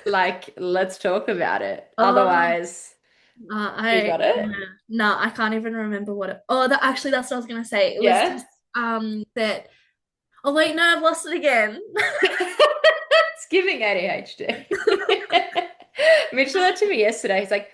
like, let's talk about it. Oh, Otherwise, you got yeah. it? No, I can't even remember what it. Oh, actually, that's what I was going to say. It was Yeah. just that. Oh wait, no, I've lost it again. It's giving ADHD. Mitch said that to me yesterday. He's like,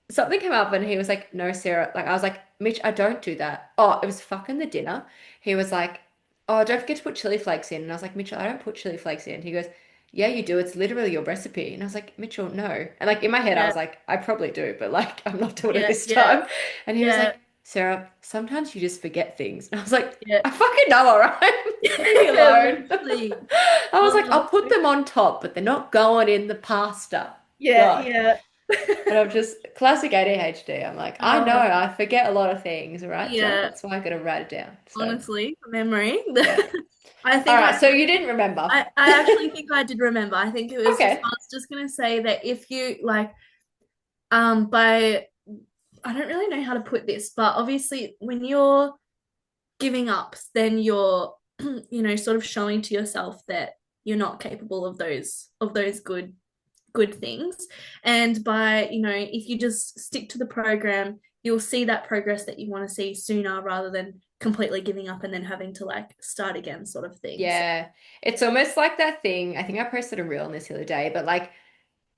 something came up and he was like, no, Sarah. Like, I was like, Mitch, I don't do that. Oh, it was fucking the dinner. He was like, oh, don't forget to put chili flakes in. And I was like, Mitchell, I don't put chili flakes in. He goes, yeah, you do. It's literally your recipe. And I was like, Mitchell, no. And like in my head, I Yeah. was like, I probably do, but like, I'm not doing it Yeah. this Yeah. time. And he was Yeah. like, Sarah, sometimes you just forget things. And I was like, Yeah. I fucking know, all right. Leave me Yeah. alone. Literally. I was like, Oh, I'll put them on top, but they're not going in the pasta. yeah. God. Yeah. And I'm just classic ADHD. I'm like, I know Oh, I forget a lot of things, all right? So yeah. that's why I got to write it down. So Honestly, memory. yeah. I All think right. So you didn't remember. I actually think I did remember. I think it was just I Okay. was just gonna say that if you like by I don't really know how to put this, but obviously when you're giving up, then you're sort of showing to yourself that you're not capable of those good things. And by, if you just stick to the program, you'll see that progress that you want to see sooner rather than completely giving up and then having to like start again sort of thing. So Yeah. It's almost like that thing. I think I posted a reel on this the other day, but like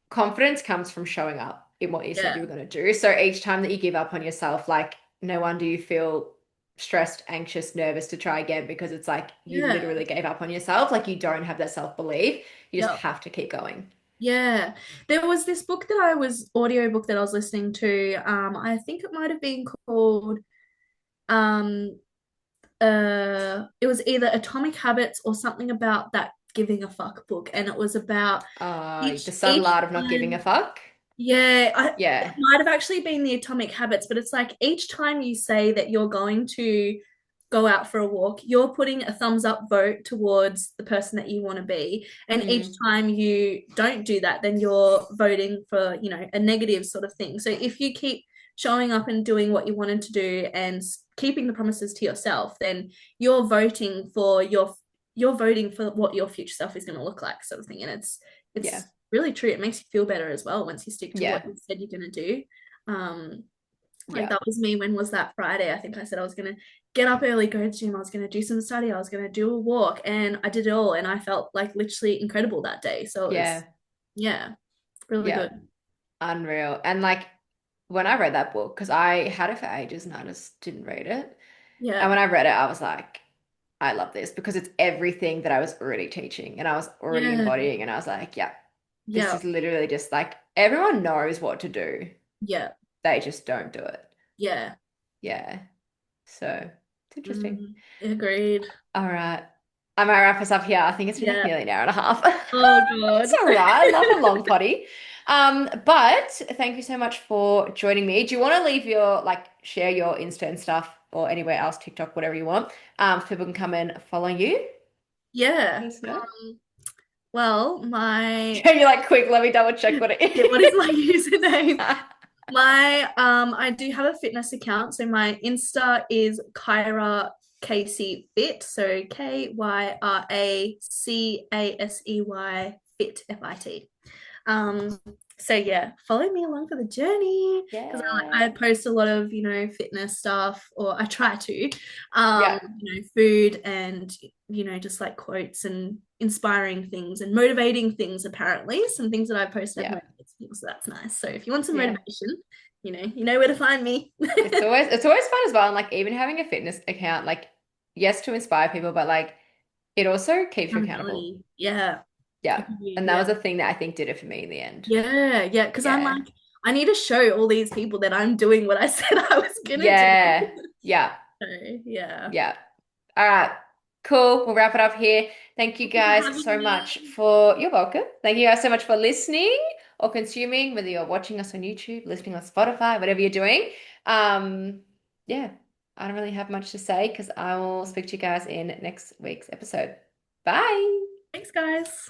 confidence comes from showing up in what you said you yeah. were going to do. So each time that you give up on yourself, like no wonder you feel stressed, anxious, nervous to try again because it's like you Yeah. literally gave up on yourself. Like you don't have that self-belief. You just Yeah. have to keep going. Yeah. There was this book audiobook that I was listening to. I think it might have been called um it was either Atomic Habits or something about that giving a fuck book. And it was about The subtle each art of not giving a time. fuck. Yeah, it Yeah. might have actually been the Atomic Habits, but it's like each time you say that you're going to go out for a walk, you're putting a thumbs up vote towards the person that you want to be. And each Mm, time you don't do that, then you're voting for, a negative sort of thing. So if you keep showing up and doing what you wanted to do and keeping the promises to yourself, then you're voting for what your future self is going to look like, sort of thing. And yeah. it's really true. It makes you feel better as well once you stick to what Yeah. you said you're going to do. Um, Like Yeah. that was me. When was that? Friday. I think I said I was gonna get up early, go to the gym, I was gonna do some study, I was gonna do a walk, and I did it all. And I felt like literally incredible that day. So it was, Yeah. yeah, really Yeah. good. Unreal. And like when I read that book, because I had it for ages and I just didn't read it. And when Yeah. I read it, I was like, I love this because it's everything that I was already teaching and I was already Yeah. embodying. And I was like, yeah, this Yeah. is literally just like everyone knows what to do. Yeah. They just don't do it. Yeah. Yeah. So it's interesting. Agreed. All right. I might wrap us up here. I think it's been like Yeah. nearly an hour and a half. Oh It's God. all right. I love a long potty. But thank you so much for joining me. Do you want to leave your like share your Insta and stuff or anywhere else, TikTok, whatever you want, so people can come and follow you? Yeah. Yes, no? Well, my You're like, quick, let me double check what it yeah, what is my is. username? My I do have a fitness account, so my Insta is Kyra Casey Fit, so KyraCasey Fit FIT. Um, so yeah, follow me along for the journey because I Yeah. post a lot of fitness stuff, or I try to, Yeah. food and just like quotes and inspiring things and motivating things. Apparently, some things that I post have Yeah. motivated people, so that's nice. So if you want some Yeah. motivation, you know where to find me. It's always fun as well. And like even having a fitness account, like yes, to inspire people, but like it also keeps you accountable. Accountability, yeah, Yeah. And that yeah. was the thing that I think did it for me in the end. Yeah, yeah, because I'm Yeah. like, I need to show all these people that I'm doing what I said I was gonna do. Yeah. Yeah. So, yeah. Yeah. All right. Cool. We'll wrap it up here. Thank you Thank you for guys having so much me. you're welcome. Thank you guys so much for listening or consuming, whether you're watching us on YouTube, listening on Spotify, whatever you're doing. Um, yeah, I don't really have much to say because I will speak to you guys in next week's episode. Bye. Thanks, guys.